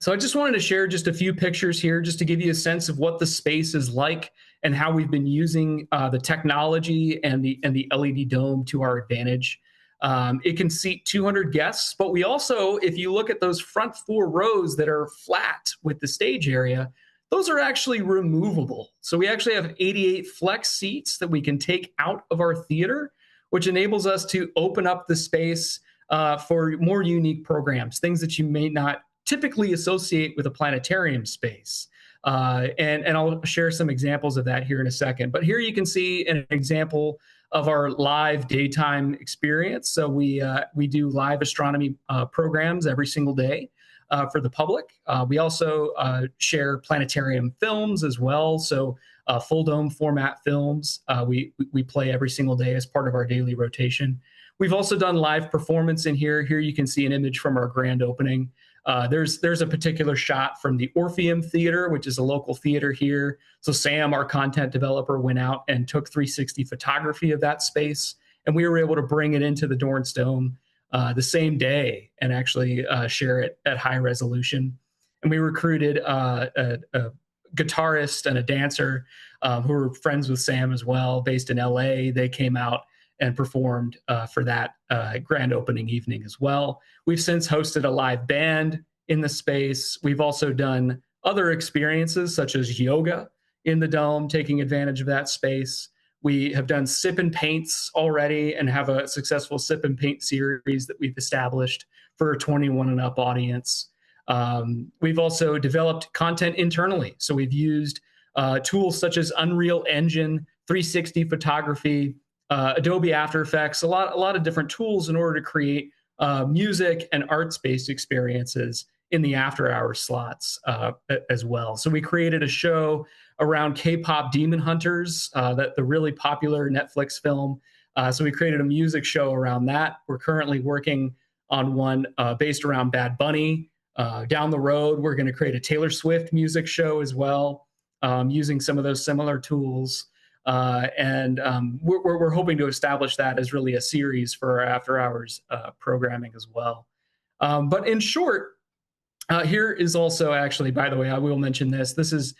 So I just wanted to share just a few pictures here just to give you a sense of what the space is like and how we've been using the technology and the LED dome to our advantage. It can seat 200 guests, but we also, if you look at those front 4 rows that are flat with the stage area, those are actually removable. So we actually have 88 flex seats that we can take out of our theater, which enables us to open up the space for more unique programs, things that you may not typically associate with a planetarium space. And I'll share some examples of that here in a second. But here you can see an example of our live daytime experience. So we do live astronomy programs every single day for the public. We also share planetarium films as well. So Fulldome format films we play every single day as part of our daily rotation. We've also done live performance in here. Here you can see an image from our grand opening. There's a particular shot from the Orpheum Theater, which is a local theater here. So Sam, our content developer, went out and took 360 photography of that space, and we were able to bring it into the Dorrance Dome the same day and actually share it at high resolution. And we recruited a guitarist and a dancer who were friends with Sam as well, based in LA. They came out and performed for that grand opening evening as well. We've since hosted a live band in the space. We've also done other experiences such as yoga in the dome, taking advantage of that space. We have done sip and paints already and have a successful sip and paint series that we've established for a 21 and up audience. We've also developed content internally. So we've used tools such as Unreal Engine, 360 photography, Adobe After Effects, a lot of different tools in order to create music and arts-based experiences in the after-hours slots as well. So we created a show around K-pop Demon Hunters, the really popular Netflix film. So we created a music show around that. We're currently working on one based around Bad Bunny. Down the road, we're going to create a Taylor Swift music show as well, using some of those similar tools. And we're hoping to establish that as really a series for our after-hours programming as well. But in short, here is also actually, by the way, I will mention this. This is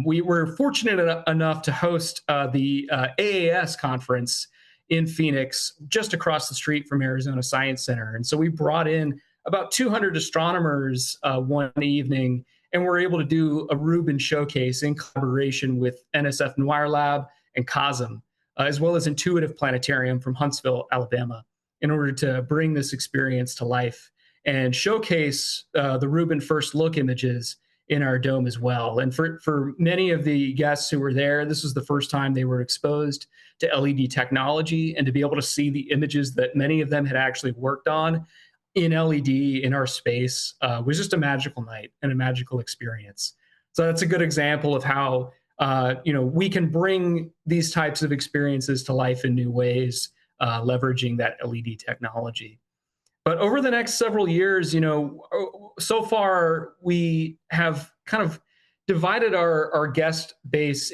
We were fortunate enough to host the AAS conference in Phoenix, just across the street from Arizona Science Center. And so we brought in about 200 astronomers one evening, and we're able to do a Rubin showcase in collaboration with NSF Noir Lab and Cosm, as well as Intuitive Planetarium from Huntsville, Alabama, in order to bring this experience to life and showcase the Rubin first look images in our dome as well. And for many of the guests who were there, this was the first time they were exposed to LED technology, and to be able to see the images that many of them had actually worked on in LED in our space was just a magical night and a magical experience. So that's a good example of how we can bring these types of experiences to life in new ways, leveraging that LED technology. But over the next several years, so far we have kind of divided our guest base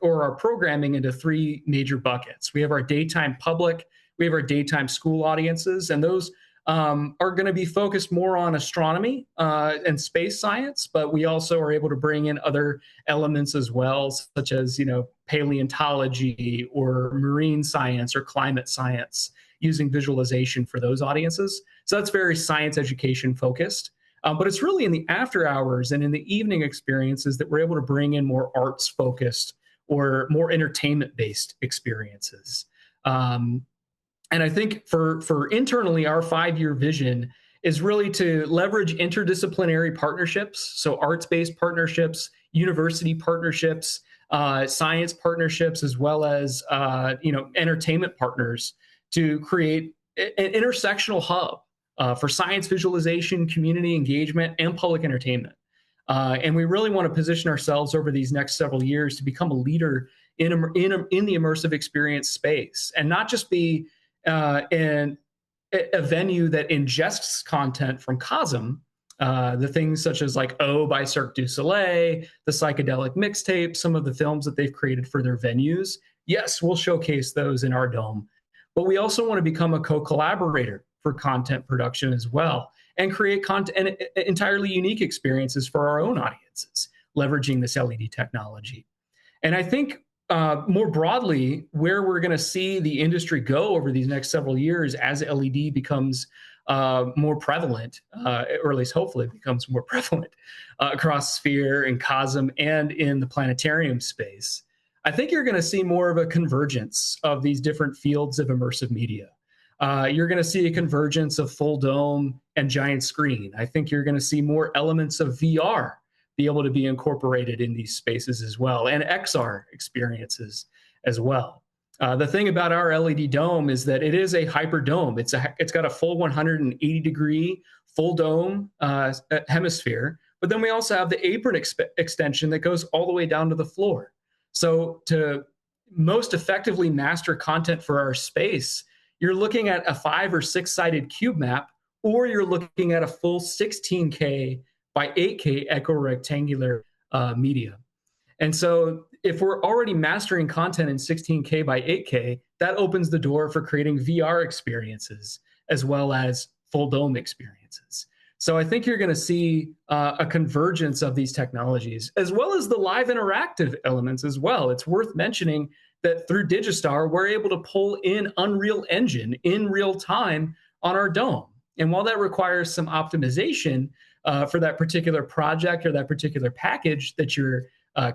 or our programming into three major buckets. We have our daytime public, we have our daytime school audiences, and those are going to be focused more on astronomy and space science, but we also are able to bring in other elements as well, such as paleontology or marine science or climate science, using visualization for those audiences. So that's very science education focused. But it's really in the after hours and in the evening experiences that we're able to bring in more arts focused or more entertainment based experiences. And I think for internally, our 5-year vision is really to leverage interdisciplinary partnerships, so arts-based partnerships, university partnerships, science partnerships, as well as entertainment partners, to create an intersectional hub for science visualization, community engagement, and public entertainment. And we really want to position ourselves over these next several years to become a leader in the immersive experience space, and not just be in a venue that ingests content from Cosm, the things such as like O by Cirque du Soleil, the psychedelic mixtape, some of the films that they've created for their venues. Yes, we'll showcase those in our dome, but we also want to become a co-collaborator for content production as well, and create content and entirely unique experiences for our own audiences, leveraging this LED technology. And I think more broadly, where we're going to see the industry go over these next several years as LED becomes more prevalent, or at least hopefully becomes more prevalent across Sphere and Cosm and in the planetarium space, I think you're going to see more of a convergence of these different fields of immersive media. You're going to see a convergence of full dome and giant screen. I think you're going to see more elements of VR be able to be incorporated in these spaces as well, and XR experiences as well. The thing about our LED dome is that it is a hyper dome. It's got a full 180-degree full dome hemisphere, but then we also have the apron extension that goes all the way down to the floor. So to most effectively master content for our space, you're looking at a 5 or 6-sided cube map, or you're looking at a full 16K by 8K equirectangular media. And so if we're already mastering content in 16K by 8K, that opens the door for creating VR experiences as well as full dome experiences. So I think you're going to see a convergence of these technologies, as well as the live interactive elements as well. It's worth mentioning that through Digistar, we're able to pull in Unreal Engine in real time on our dome. And while that requires some optimization for that particular project or that particular package that you're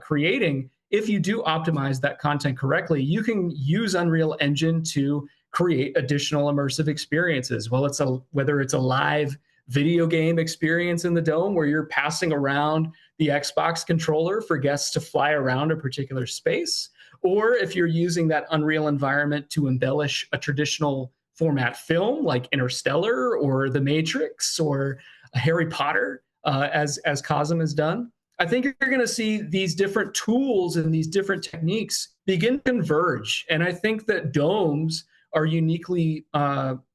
creating, if you do optimize that content correctly, you can use Unreal Engine to create additional immersive experiences. Well, whether it's a live video game experience in the dome where you're passing around the Xbox controller for guests to fly around a particular space, or if you're using that Unreal environment to embellish a traditional format film like Interstellar or The Matrix or Harry Potter, as Cosm has done, I think you're going to see these different tools and these different techniques begin to converge. And I think that domes are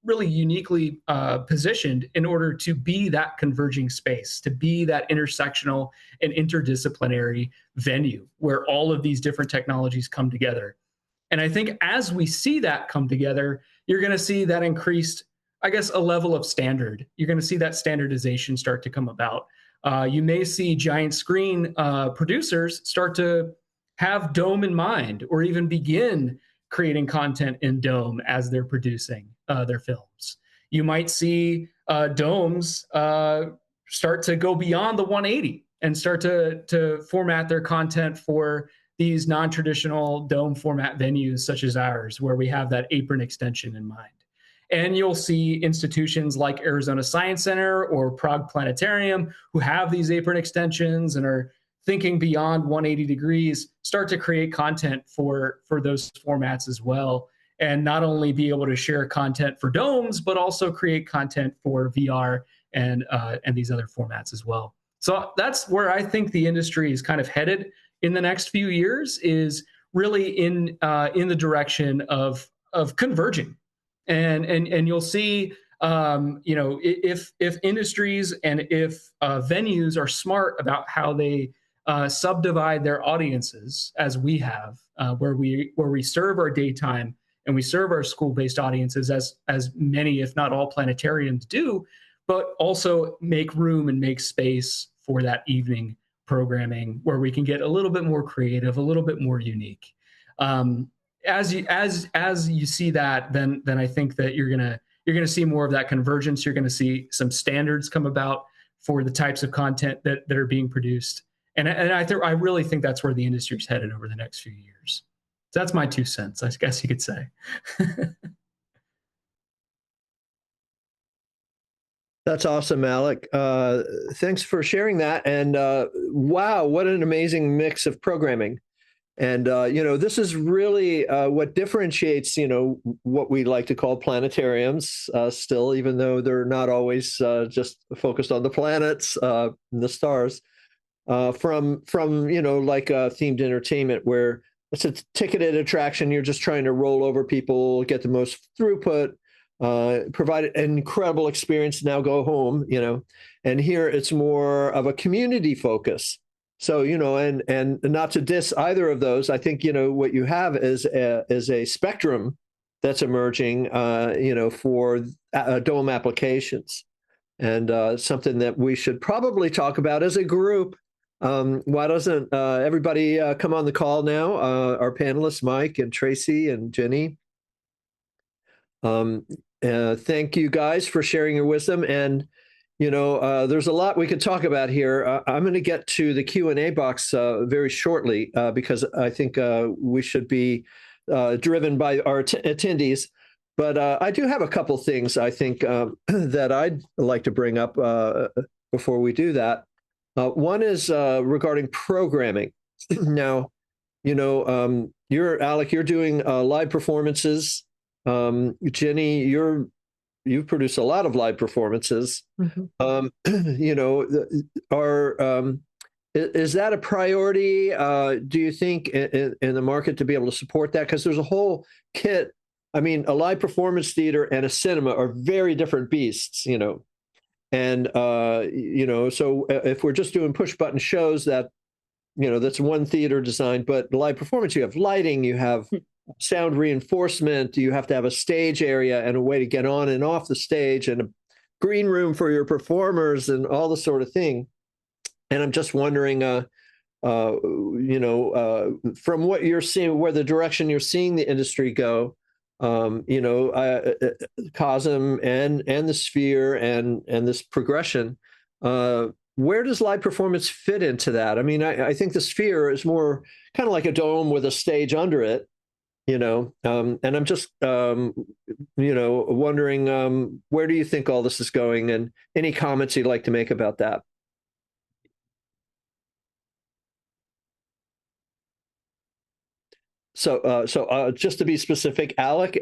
really uniquely positioned in order to be that converging space, to be that intersectional and interdisciplinary venue where all of these different technologies come together. And I think as we see that come together, you're going to see that increased, I guess, a level of standard. You're going to see that standardization start to come about. You may see giant screen producers start to have Dome in mind, or even begin creating content in Dome as they're producing their films. You might see domes start to go beyond the 180 and start to format their content for these non-traditional dome format venues such as ours, where we have that apron extension in mind. And you'll see institutions like Arizona Science Center or Prague Planetarium, who have these apron extensions and are thinking beyond 180 degrees, start to create content for those formats as well. And not only be able to share content for domes, but also create content for VR and these other formats as well. So that's where I think the industry is kind of headed in the next few years, is really in the direction of converging. And you'll see, if industries and if venues are smart about how they subdivide their audiences, as we have, where we serve our daytime and we serve our school-based audiences, as many, if not all, planetariums do, but also make room and make space for that evening programming where we can get a little bit more creative, a little bit more unique. As you see that, then I think that you're gonna see more of that convergence. You're gonna see some standards come about for the types of content that are being produced, and I really think that's where the industry's headed over the next few years. So that's my 2 cents, I guess you could say. That's awesome, Alec. Thanks for sharing that. And wow, what an amazing mix of programming. And, this is really what differentiates, what we like to call planetariums still, even though they're not always just focused on the planets and the stars, from like themed entertainment, where it's a ticketed attraction. You're just trying to roll over people, get the most throughput, provide an incredible experience, now go home, and here it's more of a community focus. So, and not to diss either of those, I think, what you have is a spectrum that's emerging, for dome applications, and something that we should probably talk about as a group. Why doesn't everybody come on the call now? Our panelists, Mike and Tracy and Jenni. Thank you guys for sharing your wisdom. And, there's a lot we could talk about here. I'm going to get to the Q&A box very shortly because I think we should be driven by our attendees. But I do have a couple things I think that I'd like to bring up before we do that. One is regarding programming. Now, Alec, you're doing live performances. Jenni, you've produced a lot of live performances. Mm-hmm. Is that a priority? Do you think in the market to be able to support that? Because there's a whole kit. I mean, a live performance theater and a cinema are very different beasts, And so if we're just doing push button shows, that's one theater design. But the live performance, you have lighting, you have sound reinforcement, you have to have a stage area and a way to get on and off the stage, and a green room for your performers, and all the sort of thing. And I'm just wondering, from what you're seeing, where the direction you're seeing the industry go, Cosm and the Sphere and this progression, where does live performance fit into that? I mean, I think the Sphere is more kind of like a dome with a stage under it, and I'm just, wondering, where do you think all this is going, and any comments you'd like to make about that? So just to be specific, Alec,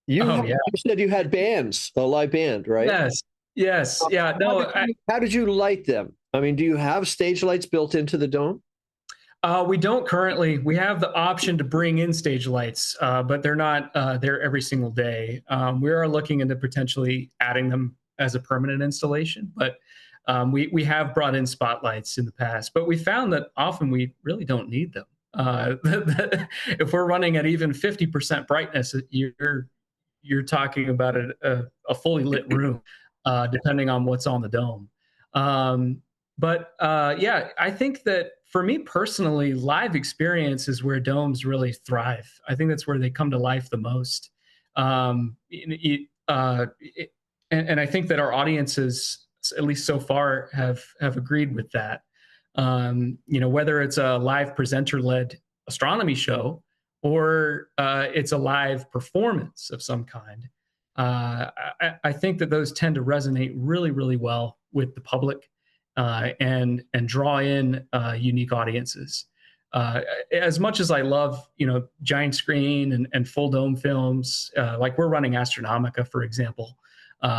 you said you had bands, a live band, right? Yes. Yeah. No. How did you light them? I mean, do you have stage lights built into the dome? We don't currently. We have the option to bring in stage lights, but they're not there every single day. We are looking into potentially adding them as a permanent installation, but we have brought in spotlights in the past, but we found that often we really don't need them. If we're running at even 50% brightness, you're talking about a fully lit room, depending on what's on the dome. Yeah, I think that for me personally, live experience is where domes really thrive. I think that's where they come to life the most. And I think that our audiences, at least so far, have agreed with that. Whether it's a live presenter-led astronomy show or it's a live performance of some kind, I think that those tend to resonate really, really well with the public and draw in unique audiences. As much as I love, giant screen and full dome films, like we're running Astronomica, for example.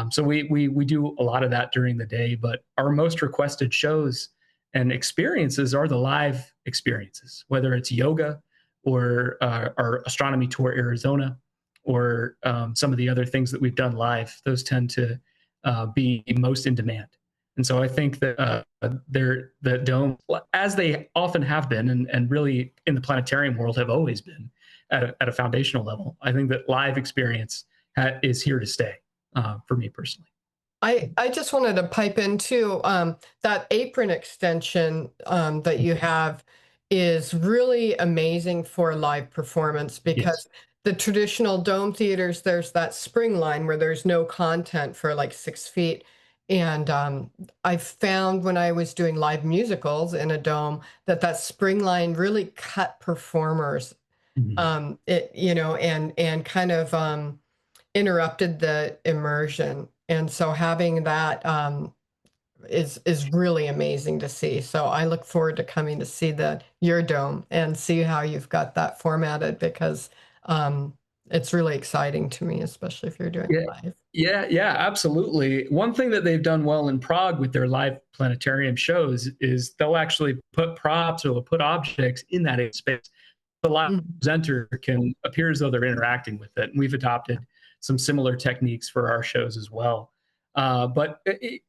So we do a lot of that during the day, but our most requested shows and experiences are the live experiences, whether it's yoga or our astronomy tour Arizona or some of the other things that we've done live. Those tend to be most in demand. And so I think that the dome, as they often have been, and really in the planetarium world have always been at a foundational level, I think that live experience is here to stay for me personally. I just wanted to pipe in too. That apron extension that you have is really amazing for live performance because the traditional dome theaters, there's that spring line where there's no content for like 6 feet. And I found when I was doing live musicals in a dome that spring line really cut performers, and kind of interrupted the immersion. And so having that is really amazing to see. So I look forward to coming to see your dome and see how you've got that formatted because it's really exciting to me, especially if you're doing it live. Yeah, absolutely. One thing that they've done well in Prague with their live planetarium shows is they'll actually put props or they'll put objects in that space. The live presenter can appear as though they're interacting with it. And we've adopted some similar techniques for our shows as well. But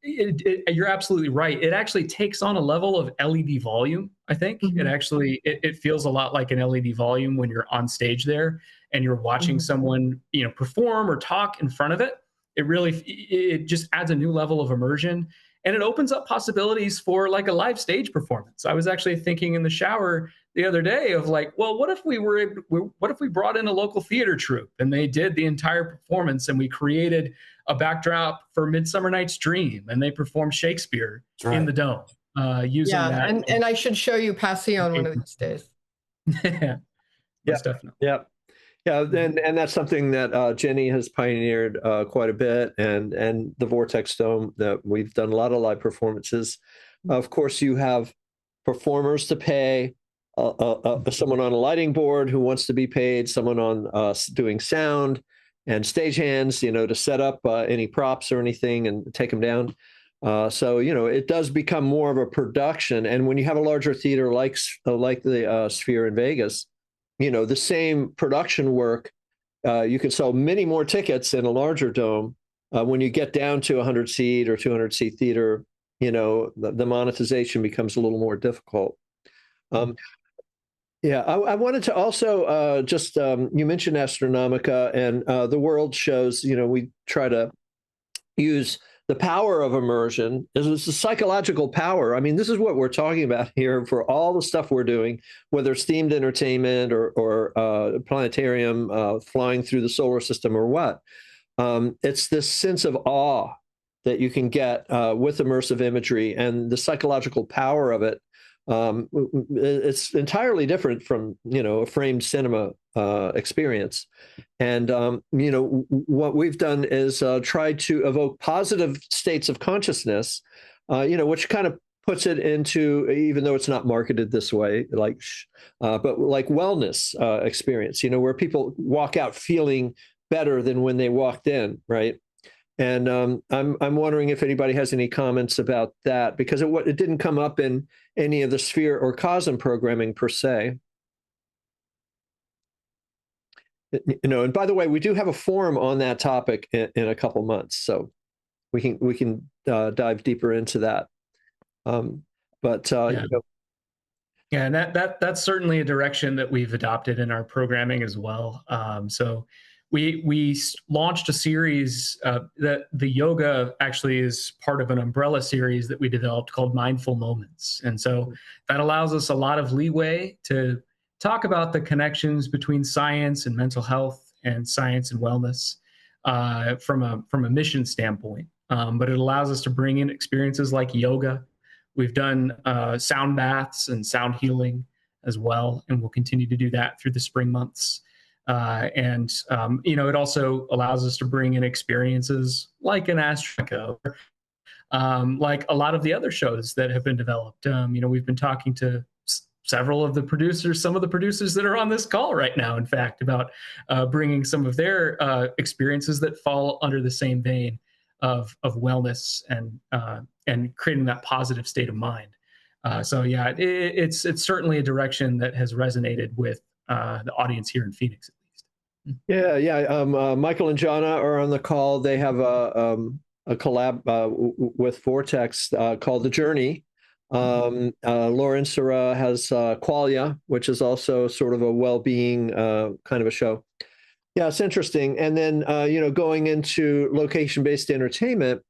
you're absolutely right. It actually takes on a level of LED volume, I think. It feels a lot like an LED volume when you're on stage there and you're watching someone, perform or talk in front of it. It just adds a new level of immersion, and it opens up possibilities for like a live stage performance. I was actually thinking in the shower the other day of like, well, what if we brought in a local theater troupe and they did the entire performance and we created a backdrop for Midsummer Night's Dream and they performed Shakespeare in the dome using that. And I should show you Passion one of these days. Most definitely. Yeah, and that's something that Jenni has pioneered quite a bit, and the Vortex Dome, that we've done a lot of live performances. Of course, you have performers to pay, someone on a lighting board who wants to be paid, someone on doing sound, and stagehands, to set up any props or anything and take them down. So it does become more of a production, and when you have a larger theater like the Sphere in Vegas, the same production work, you can sell many more tickets in a larger dome. When you get down to 100 seat or 200 seat theater, the monetization becomes a little more difficult. I wanted to also you mentioned Astronomica and the world shows. We try to use the power of immersion. It's a psychological power. I mean, this is what we're talking about here for all the stuff we're doing, whether it's themed entertainment or planetarium, flying through the solar system or what. It's this sense of awe that you can get with immersive imagery, and the psychological power of it. It's entirely different from a framed cinema experience. And what we've done is try to evoke positive states of consciousness, which kind of puts it into, even though it's not marketed this way, but like wellness experience, where people walk out feeling better than when they walked in, right? And I'm wondering if anybody has any comments about that, because it didn't come up in any of the Sphere or Cosm programming per se. And by the way, we do have a forum on that topic in a couple months, so we can dive deeper into that. And that's certainly a direction that we've adopted in our programming as well. So we launched a series that the yoga actually is part of an umbrella series that we developed called Mindful Moments. And so that allows us a lot of leeway to talk about the connections between science and mental health and science and wellness from a mission standpoint. But it allows us to bring in experiences like yoga. We've done sound baths and sound healing as well, and we'll continue to do that through the spring months. It also allows us to bring in experiences like an Astronomica, like a lot of the other shows that have been developed. We've been talking to several of the producers, some of the producers that are on this call right now, in fact, about bringing some of their experiences that fall under the same vein of wellness and creating that positive state of mind. It's certainly a direction that has resonated with the audience here in Phoenix, at least. Yeah. Michael and Jana are on the call. They have a collab with Vortex called The Journey. Lauren Sura has Qualia, which is also sort of a well-being kind of a show. Yeah, it's interesting. And then, going into location-based entertainment,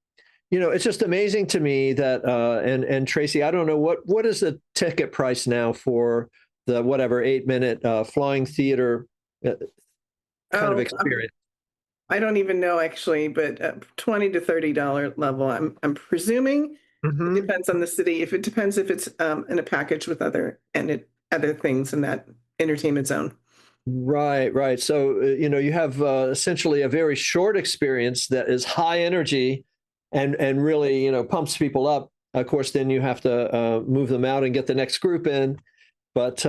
it's just amazing to me that, and Tracy, I don't know, what is the ticket price now for the 8-minute flying theater kind of experience? I don't even know actually, but $20 to $30 level. I'm presuming. It depends on the city. If it's in a package with other things in that entertainment zone. Right. So you have essentially a very short experience that is high energy, and really pumps people up. Of course, then you have to move them out and get the next group in. But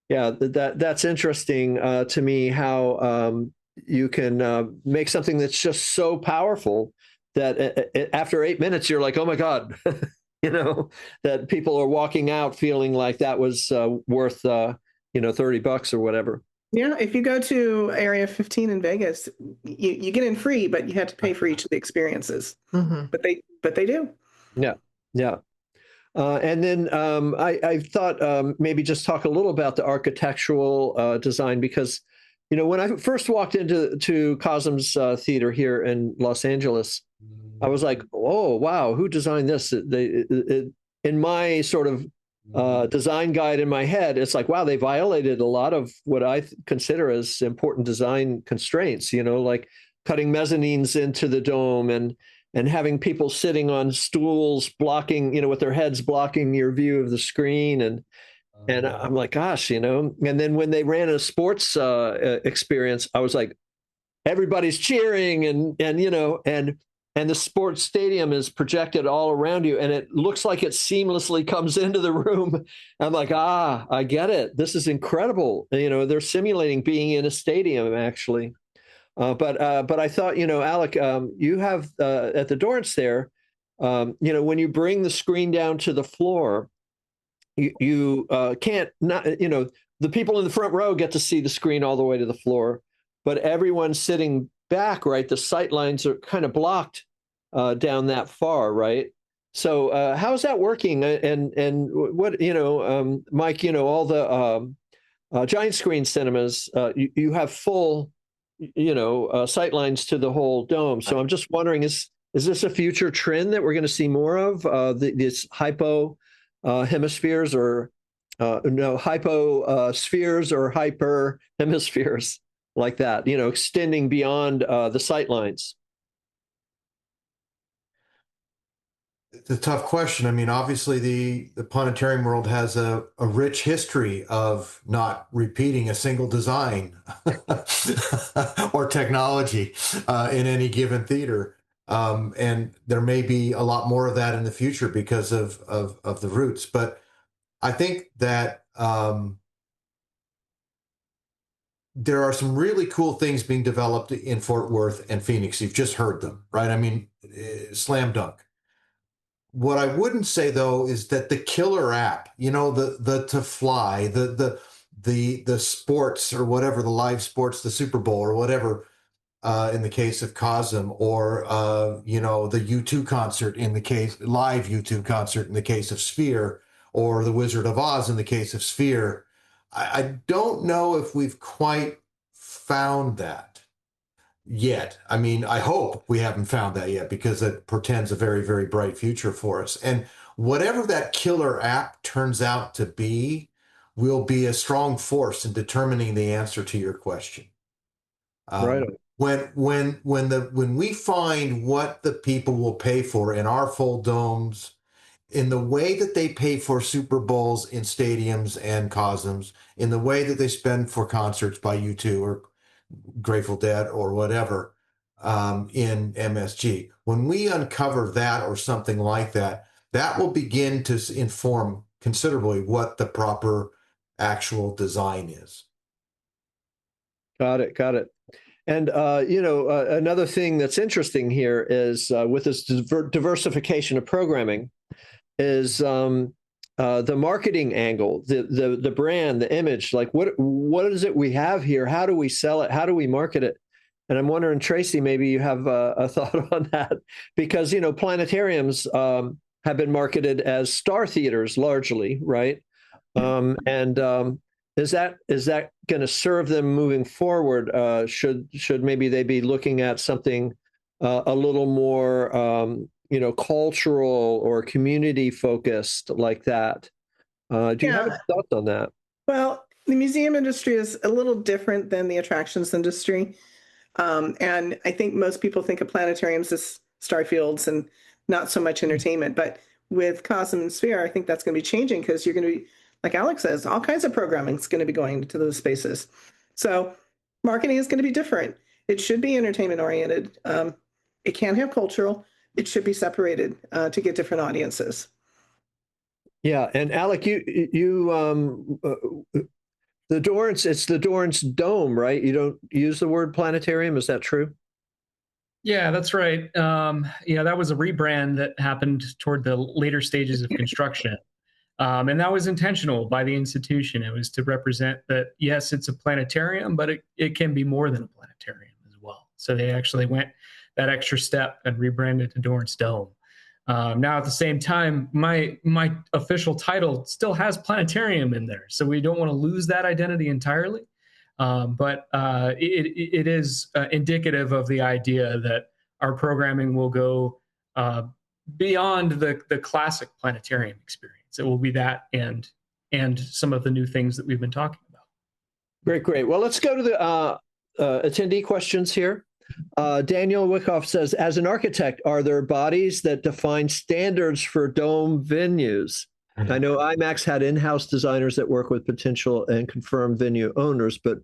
that's interesting to me how you can make something that's just so powerful that after 8 minutes you're like, oh my God, that people are walking out feeling like that was worth $30 or whatever. Yeah, if you go to Area 15 in Vegas, you get in free, but you have to pay for each of the experiences. But they do. Yeah. And then I thought maybe just talk a little about the architectural design, because when I first walked into Cosm's theater here in Los Angeles, I was like, oh wow, who designed this? In my sort of design guide in my head, it's like, wow, they violated a lot of what I consider as important design constraints, like cutting mezzanines into the dome and having people sitting on stools blocking, with their heads blocking your view of the screen. And I'm like, gosh, and then when they ran a sports experience, I was like, everybody's cheering and the sports stadium is projected all around you, and it looks like it seamlessly comes into the room. I'm like, I get it. This is incredible. They're simulating being in a stadium, actually. But I thought, Alec, you have at the Dorrance there, when you bring the screen down to the floor, you can't not, the people in the front row get to see the screen all the way to the floor, but everyone sitting back, right, the sight lines are kind of blocked down that far, right? So how's that working? And what, Mike, all the giant screen cinemas, you have full, sight lines to the whole dome. So I'm just wondering, is this a future trend that we're going to see more of, these hypo hemispheres or hypo spheres or hyper hemispheres like that, extending beyond the sight lines? It's a tough question. I mean, obviously the planetarium world has a rich history of not repeating a single design or technology in any given theater. And there may be a lot more of that in the future because of the roots. But I think that there are some really cool things being developed in Fort Worth and Phoenix. You've just heard them, right? I mean, slam dunk. What I wouldn't say though is that the killer app, the to fly, the sports or whatever, the live sports, the Super Bowl or whatever, in the case of Cosm, or the U2 concert live U2 concert in the case of Sphere, or the Wizard of Oz in the case of Sphere. I don't know if we've quite found that. yet. I mean, I hope we haven't found that yet, because it portends a very, very bright future for us. And whatever that killer app turns out to be will be a strong force in determining the answer to your question. Right. When we find what the people will pay for in our full domes, in the way that they pay for Super Bowls in stadiums and Cosms, in the way that they spend for concerts by U2 or Grateful Dead or whatever, in MSG, when we uncover that or something like that, that will begin to inform considerably what the proper actual design is. Got it. Got it. And, another thing that's interesting here is with this diversification of programming is the marketing angle, the brand, the image. Like, what is it we have here? How do we sell it? How do we market it? And I'm wondering, Tracy, maybe you have a thought on that, because, planetariums have been marketed as star theaters largely, right? Is that going to serve them moving forward? Should maybe they be looking at something a little more, cultural or community focused like that? Do you have any thoughts on that? Well, the museum industry is a little different than the attractions industry. And I think most people think of planetariums as star fields and not so much entertainment. But with Cosm and Sphere, I think that's going to be changing, because you're going to be, like Alex says, all kinds of programming is going to be going to those spaces. So marketing is going to be different. It should be entertainment oriented. It can't have cultural. It should be separated to get different audiences. Yeah, and Alec, the Dorrance Dome, right? You don't use the word planetarium. Is that true? Yeah, that's right. That was a rebrand that happened toward the later stages of construction. And that was intentional by the institution. It was to represent that, yes, it's a planetarium, but it can be more than a planetarium as well. So they actually went that extra step and rebranded to Dorrance Dome. Now, at the same time, my official title still has planetarium in there. So we don't want to lose that identity entirely. But it is indicative of the idea that our programming will go beyond the classic planetarium experience. It will be that and some of the new things that we've been talking about. Great. Well, let's go to the attendee questions here. Daniel Wyckoff says, as an architect, are there bodies that define standards for dome venues? I know IMAX had in-house designers that work with potential and confirmed venue owners, but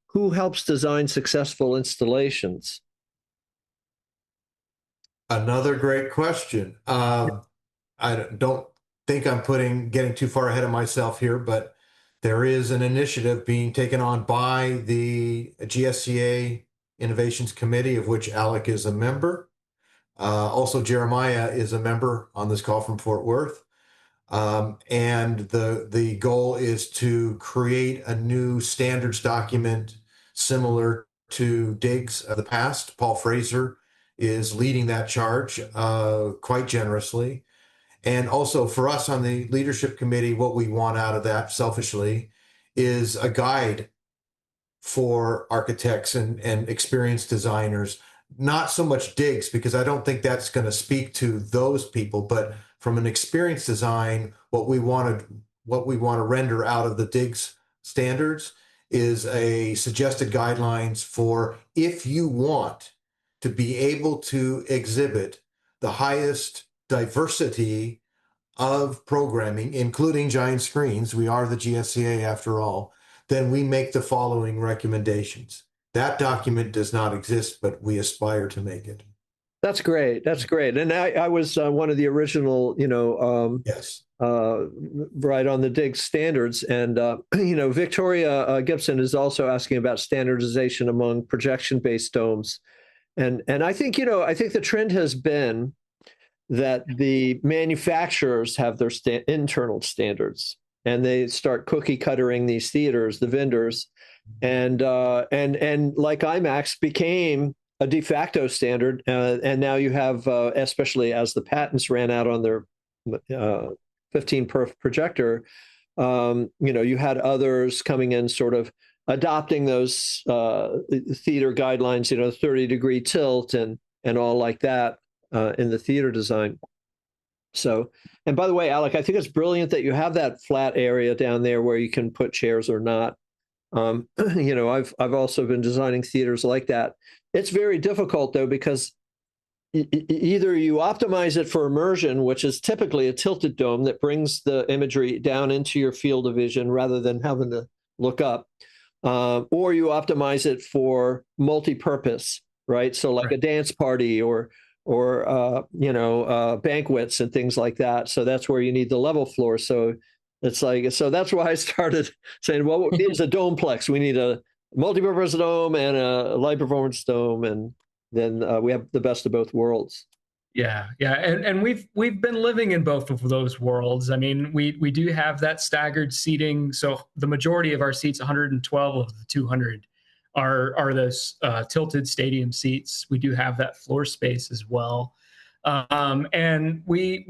who helps design successful installations? Another great question. I don't think I'm getting too far ahead of myself here, but there is an initiative being taken on by the GSCA Innovations Committee, of which Alec is a member. Also, Jeremiah is a member on this call from Fort Worth. And the goal is to create a new standards document similar to DIGS of the past. Paul Fraser is leading that charge quite generously. And also for us on the leadership committee, what we want out of that selfishly is a guide for architects and experienced designers, not so much DIGS, because I don't think that's going to speak to those people, but from an experienced design, what we want to render out of the DIGS standards is a suggested guidelines for, if you want to be able to exhibit the highest diversity of programming, including giant screens, we are the GSCA after all, then we make the following recommendations. That document does not exist, but we aspire to make it. That's great. And I was one of the original, yes, right on the DIGS standards. And, Victoria Gibson is also asking about standardization among projection-based domes. And I think the trend has been that the manufacturers have their internal standards, and they start cookie cuttering these theaters, the vendors, and like IMAX became a de facto standard, and now you have, especially as the patents ran out on their 15 perf projector, you had others coming in sort of adopting those theater guidelines, 30-degree tilt and all like that in the theater design. So, and by the way, Alec, I think it's brilliant that you have that flat area down there where you can put chairs or not. I've also been designing theaters like that. It's very difficult though, because either you optimize it for immersion, which is typically a tilted dome that brings the imagery down into your field of vision rather than having to look up, or you optimize it for multi-purpose, right? So like a dance party or banquets and things like that. So that's where you need the level floor. So it's like, so that's why I started saying, well, what we need is a domeplex. We need a multi-purpose dome and a light performance dome, and then we have the best of both worlds. Yeah, and we've been living in both of those worlds. I mean, we do have that staggered seating. So the majority of our seats, 112 of the 200, are those tilted stadium seats. We do have that floor space as well, and we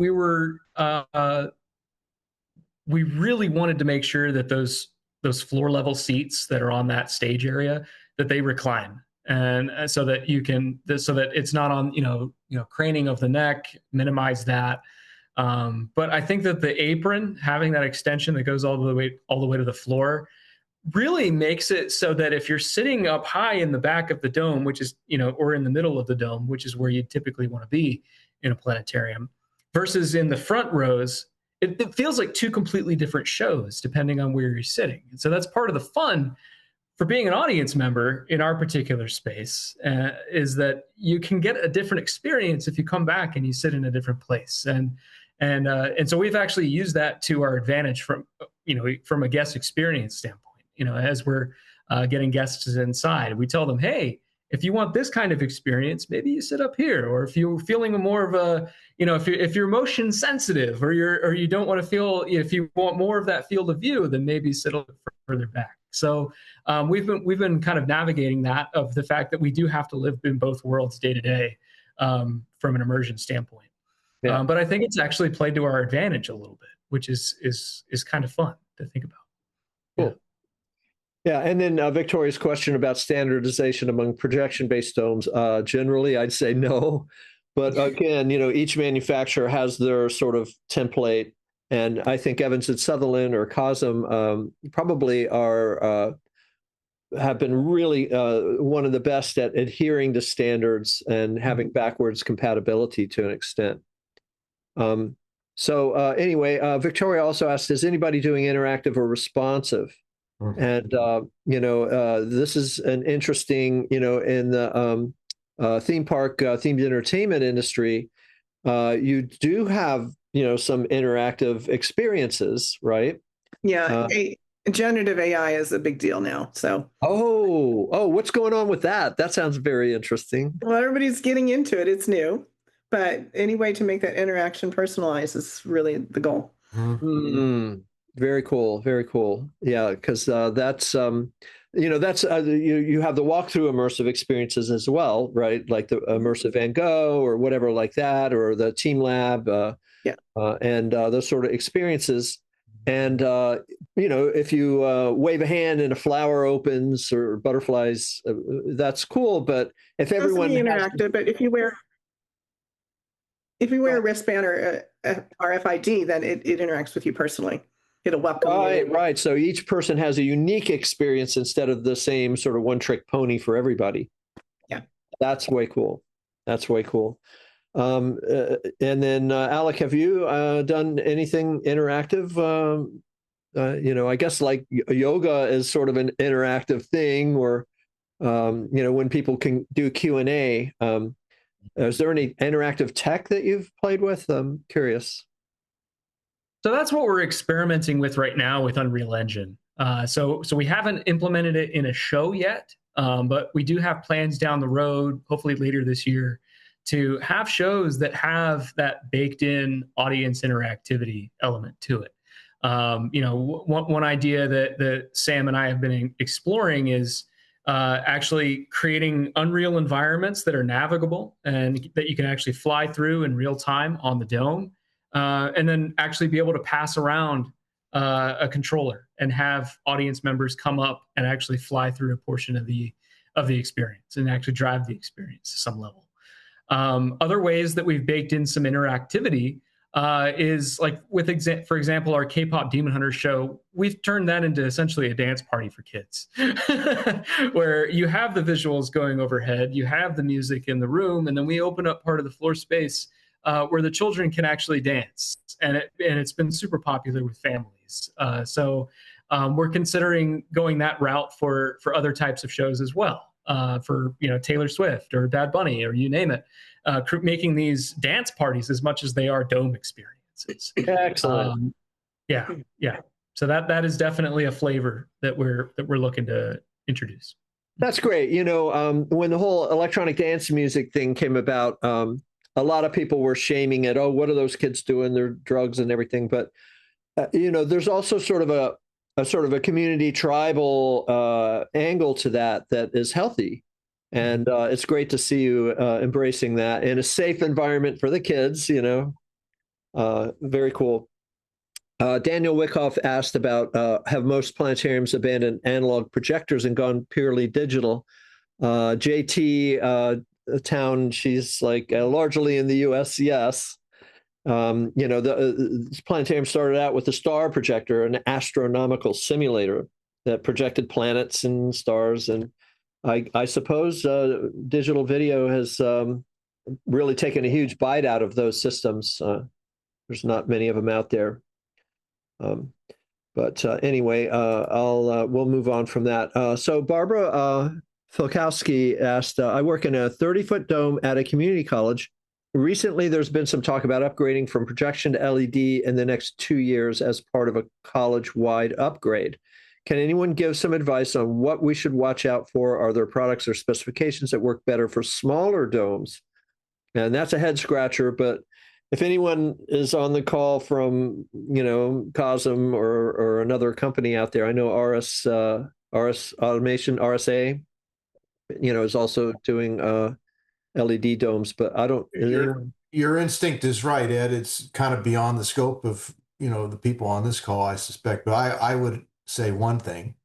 really wanted to make sure that those floor level seats that are on that stage area, that they recline, and so that so that it's not on craning of the neck, minimize that. But I think that the apron, having that extension that goes all the way to the floor, really makes it so that if you're sitting up high in the back of the dome, which is, or in the middle of the dome, which is where you typically want to be in a planetarium, versus in the front rows, it feels like two completely different shows depending on where you're sitting. And so that's part of the fun for being an audience member in our particular space, is that you can get a different experience if you come back and you sit in a different place. And so we've actually used that to our advantage from a guest experience standpoint. As we're getting guests inside, we tell them, hey, if you want this kind of experience, maybe you sit up here. Or if you're feeling more of a, if you're motion sensitive, or you don't want to feel, if you want more of that field of view, then maybe sit a little further back. So we've been kind of navigating that, of the fact that we do have to live in both worlds day to day from an immersion standpoint. Yeah. But I think it's actually played to our advantage a little bit, which is kind of fun to think about. Cool. Yeah, and then Victoria's question about standardization among projection-based domes. Generally, I'd say no. But again, each manufacturer has their sort of template. And I think Evans and Sutherland or Cosm probably have been really one of the best at adhering to standards and having backwards compatibility to an extent. Anyway, Victoria also asked, is anybody doing interactive or responsive? And, this is an interesting, in the theme park, themed entertainment industry, you do have, some interactive experiences, right? Yeah, generative AI is a big deal now. So. Oh, what's going on with that? That sounds very interesting. Well, everybody's getting into it. It's new. But any way to make that interaction personalized is really the goal. Mm-hmm. Very cool. Very cool. Yeah, because that's you have the walkthrough immersive experiences as well, right? Like the immersive Van Gogh or whatever like that, or the Team Lab, and those sort of experiences. And if you wave a hand and a flower opens or butterflies, that's cool. But if everyone interactive, but if you wear a wristband or RFID, then it interacts with you personally. It'll welcome you. Right. So each person has a unique experience instead of the same sort of one-trick pony for everybody. Yeah. That's way cool. And then, Alec, have you done anything interactive? I guess like yoga is sort of an interactive thing, or, when people can do Q&A. Is there any interactive tech that you've played with? I'm curious. So that's what we're experimenting with right now with Unreal Engine. So we haven't implemented it in a show yet, but we do have plans down the road, hopefully later this year, to have shows that have that baked in audience interactivity element to it. One idea that Sam and I have been exploring is actually creating Unreal environments that are navigable and that you can actually fly through in real time on the dome. And then actually be able to pass around a controller and have audience members come up and actually fly through a portion of the experience and actually drive the experience to some level. Other ways that we've baked in some interactivity is like for example, our K-pop Demon Hunter show, we've turned that into essentially a dance party for kids where you have the visuals going overhead, you have the music in the room, and then we open up part of the floor space where the children can actually dance. And it's been super popular with families. So we're considering going that route for other types of shows as well. For Taylor Swift or Bad Bunny or you name it, making these dance parties as much as they are dome experiences. Excellent. Yeah. So that is definitely a flavor that we're looking to introduce. That's great. When the whole electronic dance music thing came about, a lot of people were shaming it. Oh, what are those kids doing? They're drugs and everything. But there's also sort of a community tribal angle to that is healthy. And it's great to see you embracing that in a safe environment for the kids, very cool. Daniel Wyckoff asked about have most planetariums abandoned analog projectors and gone purely digital? JT Town, she's like largely in the US, yes. The planetarium started out with the star projector, an astronomical simulator that projected planets and stars. And I suppose digital video has really taken a huge bite out of those systems. There's not many of them out there. But anyway, we'll move on from that. So Barbara Filkowski asked, I work in a 30-foot dome at a community college. Recently, there's been some talk about upgrading from projection to LED in the next 2 years as part of a college-wide upgrade. Can anyone give some advice on what we should watch out for? Are there products or specifications that work better for smaller domes? And that's a head scratcher, but if anyone is on the call from, Cosm or another company out there, I know RS Automation, RSA, is also doing LED domes, but I don't. Your instinct is right, Ed. It's kind of beyond the scope of the people on this call, I suspect. But I would say one thing,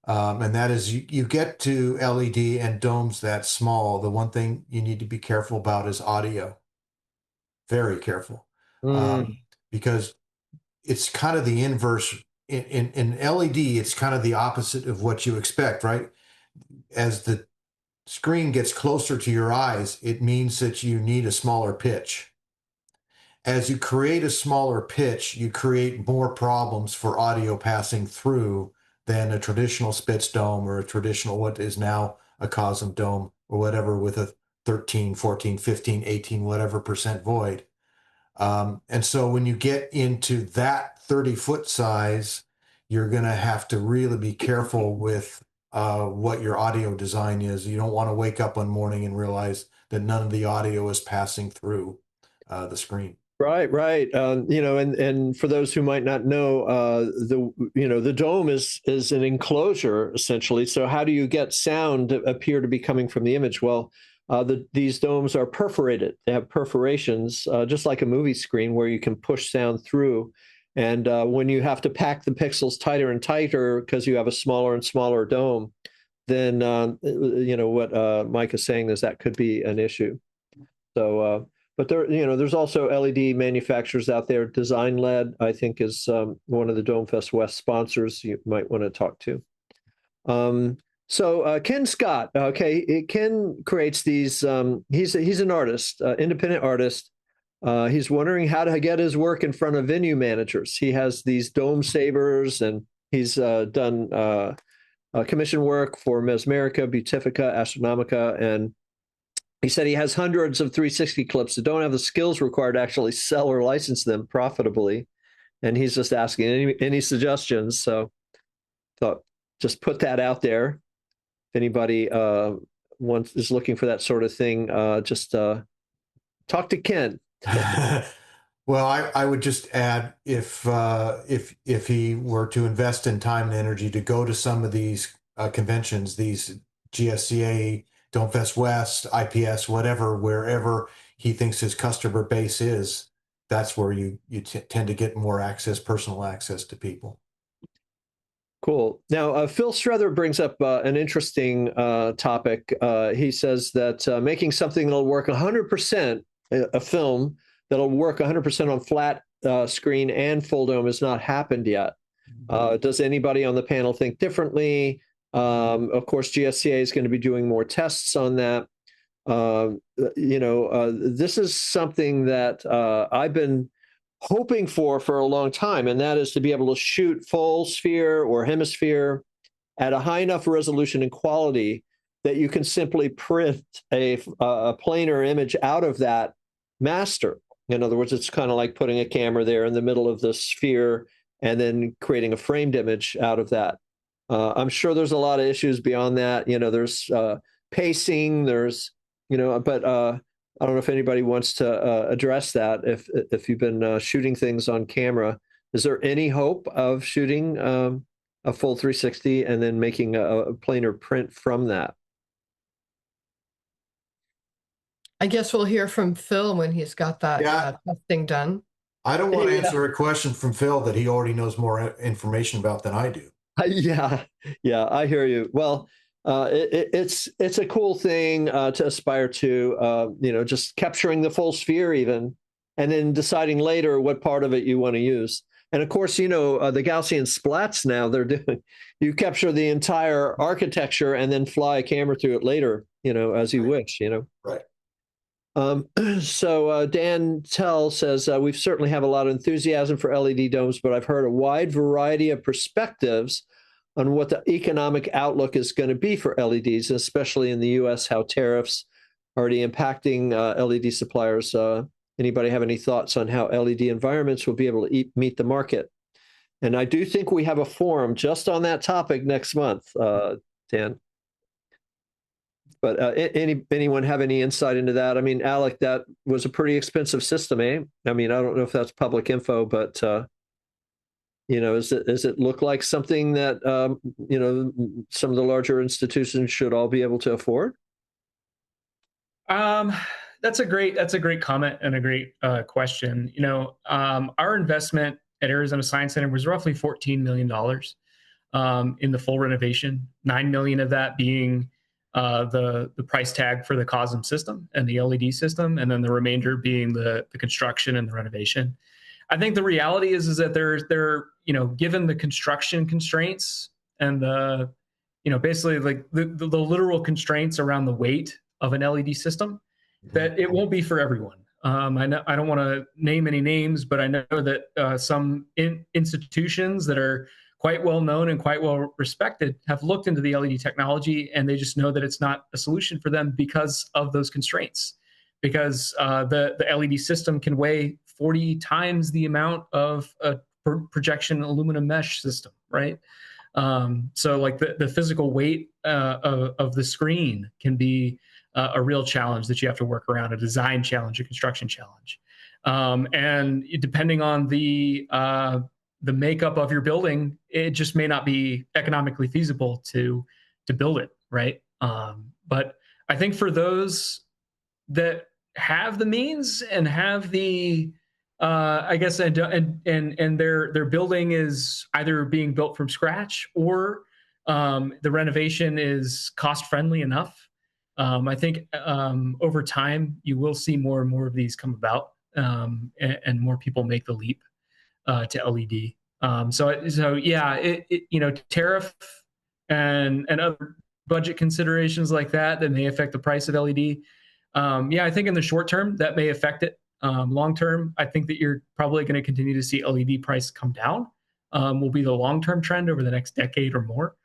and that is you get to LED and domes that small. The one thing you need to be careful about is audio. Very careful, because it's kind of the inverse. In LED, it's kind of the opposite of what you expect, right? As the screen gets closer to your eyes, it means that you need a smaller pitch. As you create a smaller pitch, you create more problems for audio passing through than a traditional Spitz dome or a traditional, what is now a Cosm dome or whatever, with a 13, 14, 15, 18, whatever % void. And so when you get into that 30-foot size, you're going to have to really be careful with what your audio design is. You don't want to wake up one morning and realize that none of the audio is passing through the screen. Right. And for those who might not know, the dome is an enclosure essentially. So how do you get sound to appear to be coming from the image? Well, these domes are perforated. They have perforations, just like a movie screen, where you can push sound through. And when you have to pack the pixels tighter and tighter because you have a smaller and smaller dome, then what Mike is saying is that could be an issue. So, but there's also LED manufacturers out there. Design Led, I think, is one of the Dome Fest West sponsors you might want to talk to. So Ken Scott, Ken creates these. He's an artist, independent artist. He's wondering how to get his work in front of venue managers. He has these dome savers, and he's done commission work for Mesmerica, Beatifica, Astronomica, and he said he has hundreds of 360 clips that don't have the skills required to actually sell or license them profitably. And he's just asking any suggestions. So thought just put that out there. If anybody is looking for that sort of thing, just talk to Ken. Well, I would just add if he were to invest in time and energy to go to some of these conventions, these GSCA, Dome Fest West, IPS, whatever, wherever he thinks his customer base is, that's where you tend to get more access, personal access to people. Cool. Now, Phil Strother brings up an interesting topic. He says that making something that'll work 100%, a film that'll work 100% on flat screen and full dome has not happened yet. Does anybody on the panel think differently? Of course, GSCA is going to be doing more tests on that. This is something that I've been hoping for a long time, and that is to be able to shoot full sphere or hemisphere at a high enough resolution and quality that you can simply print a planar image out of that master. In other words, it's kind of like putting a camera there in the middle of the sphere and then creating a framed image out of that. I'm sure there's a lot of issues beyond that. There's pacing, there's, but I don't know if anybody wants to address that. If you've been shooting things on camera, is there any hope of shooting a full 360 and then making a planar print from that? I guess we'll hear from Phil when he's got that testing done. I don't want to answer a question from Phil that he already knows more information about than I do. Yeah, I hear you. Well, it's a cool thing to aspire to, just capturing the full sphere even, and then deciding later what part of it you want to use. And of course, the Gaussian splats now, you capture the entire architecture and then fly a camera through it later, as you wish, Right. So Dan Tell says, we certainly have a lot of enthusiasm for LED domes, but I've heard a wide variety of perspectives on what the economic outlook is going to be for LEDs, especially in the US, how tariffs are already impacting LED suppliers. Anybody have any thoughts on how LED environments will be able to meet the market? And I do think we have a forum just on that topic next month, Dan. But anyone have any insight into that? I mean, Alec, that was a pretty expensive system, eh? I mean, I don't know if that's public info, but does it look like something that some of the larger institutions should all be able to afford? That's a great comment and a great question. Our investment at Arizona Science Center was roughly $14 million in the full renovation. $9 million of that being the price tag for the Cosm system and the LED system, and then the remainder being the construction and the renovation. I think the reality is that they're given the construction constraints and the basically like the literal constraints around the weight of an LED system, that it won't be for everyone. I don't want to name any names, but I know that some institutions that are quite well known and quite well respected have looked into the LED technology, and they just know that it's not a solution for them because of those constraints. Because the LED system can weigh 40 times the amount of a projection aluminum mesh system, right? So like the physical weight of the screen can be a real challenge that you have to work around, a design challenge, a construction challenge. And depending on the makeup of your building, it just may not be economically feasible to build it, right? But I think for those that have the means and have the I guess and their building is either being built from scratch or the renovation is cost friendly enough. I think over time you will see more and more of these come about, and more people make the leap to LED. So yeah, tariff and other budget considerations like that may affect the price of LED. I think in the short term that may affect it. Long term, I think that you're probably going to continue to see LED price come down. Will be the long-term trend over the next decade or more.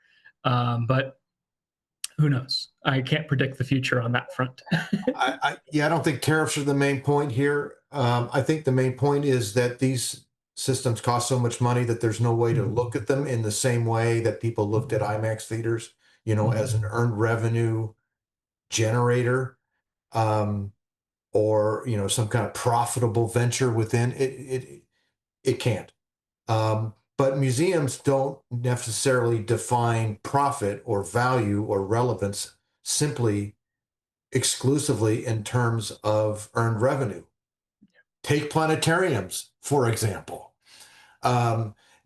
But who knows? I can't predict the future on that front. I don't think tariffs are the main point here. I think the main point is that these systems cost so much money that there's no way to look at them in the same way that people looked at IMAX theaters, as an earned revenue generator. Or some kind of profitable venture within it. It can't. But museums don't necessarily define profit or value or relevance simply exclusively in terms of earned revenue. Take planetariums, for example.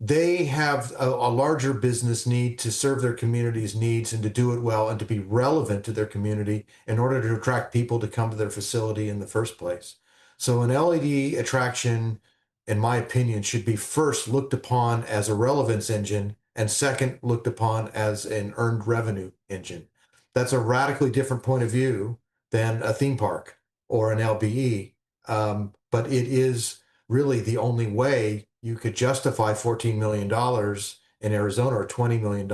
They have a larger business need to serve their community's needs and to do it well and to be relevant to their community in order to attract people to come to their facility in the first place. So an LED attraction, in my opinion, should be first looked upon as a relevance engine and second looked upon as an earned revenue engine. That's a radically different point of view than a theme park or an LBE, but it is really the only way you could justify $14 million in Arizona or $20 million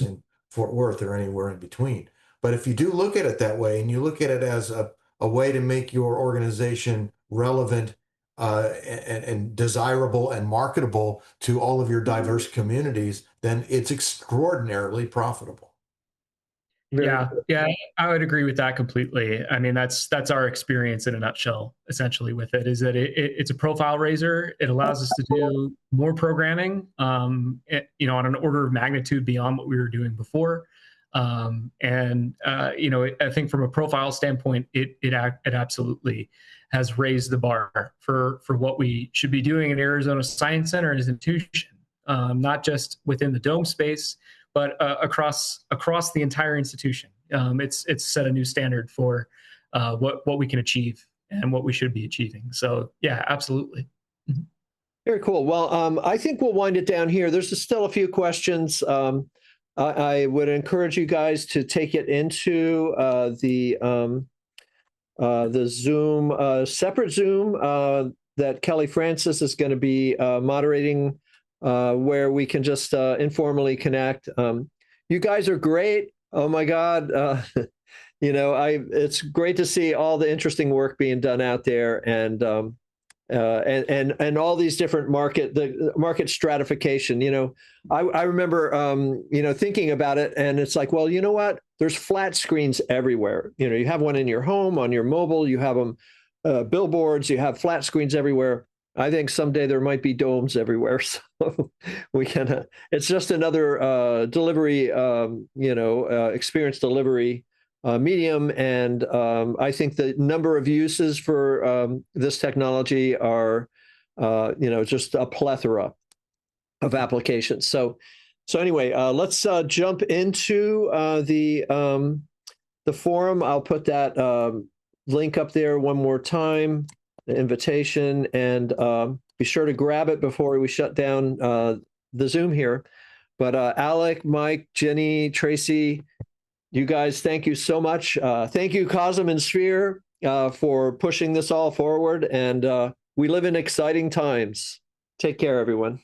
in Fort Worth or anywhere in between. But if you do look at it that way and you look at it as a way to make your organization relevant and desirable and marketable to all of your diverse communities, then it's extraordinarily profitable. Yeah, I would agree with that completely. I mean, that's our experience in a nutshell, essentially, with it, is that it's a profile raiser. It allows us to do more programming, on an order of magnitude beyond what we were doing before. I think from a profile standpoint, it absolutely has raised the bar for what we should be doing at Arizona Science Center as an institution, not just within the dome space, but across the entire institution. It's set a new standard for what we can achieve and what we should be achieving. So yeah, absolutely. Mm-hmm. Very cool. Well, I think we'll wind it down here. There's still a few questions. I would encourage you guys to take it into the Zoom, separate Zoom that Kelly Francis is going to be moderating, where we can just informally connect. You guys are great. Oh my God. It's great to see all the interesting work being done out there, and all these different market stratification. I remember thinking about it, and it's like, well, you know what? There's flat screens everywhere. You have one in your home, on your mobile, you have them billboards, you have flat screens everywhere. I think someday there might be domes everywhere. So we can, it's just another delivery, experience delivery medium. And I think the number of uses for this technology are, just a plethora of applications. So anyway, let's jump into the forum. I'll put that link up there one more time, the invitation, and be sure to grab it before we shut down the Zoom here. But Alec, Mike, Jenni, Tracy, you guys, thank you so much. Thank you, Cosm and Sphere, for pushing this all forward. And we live in exciting times. Take care, everyone.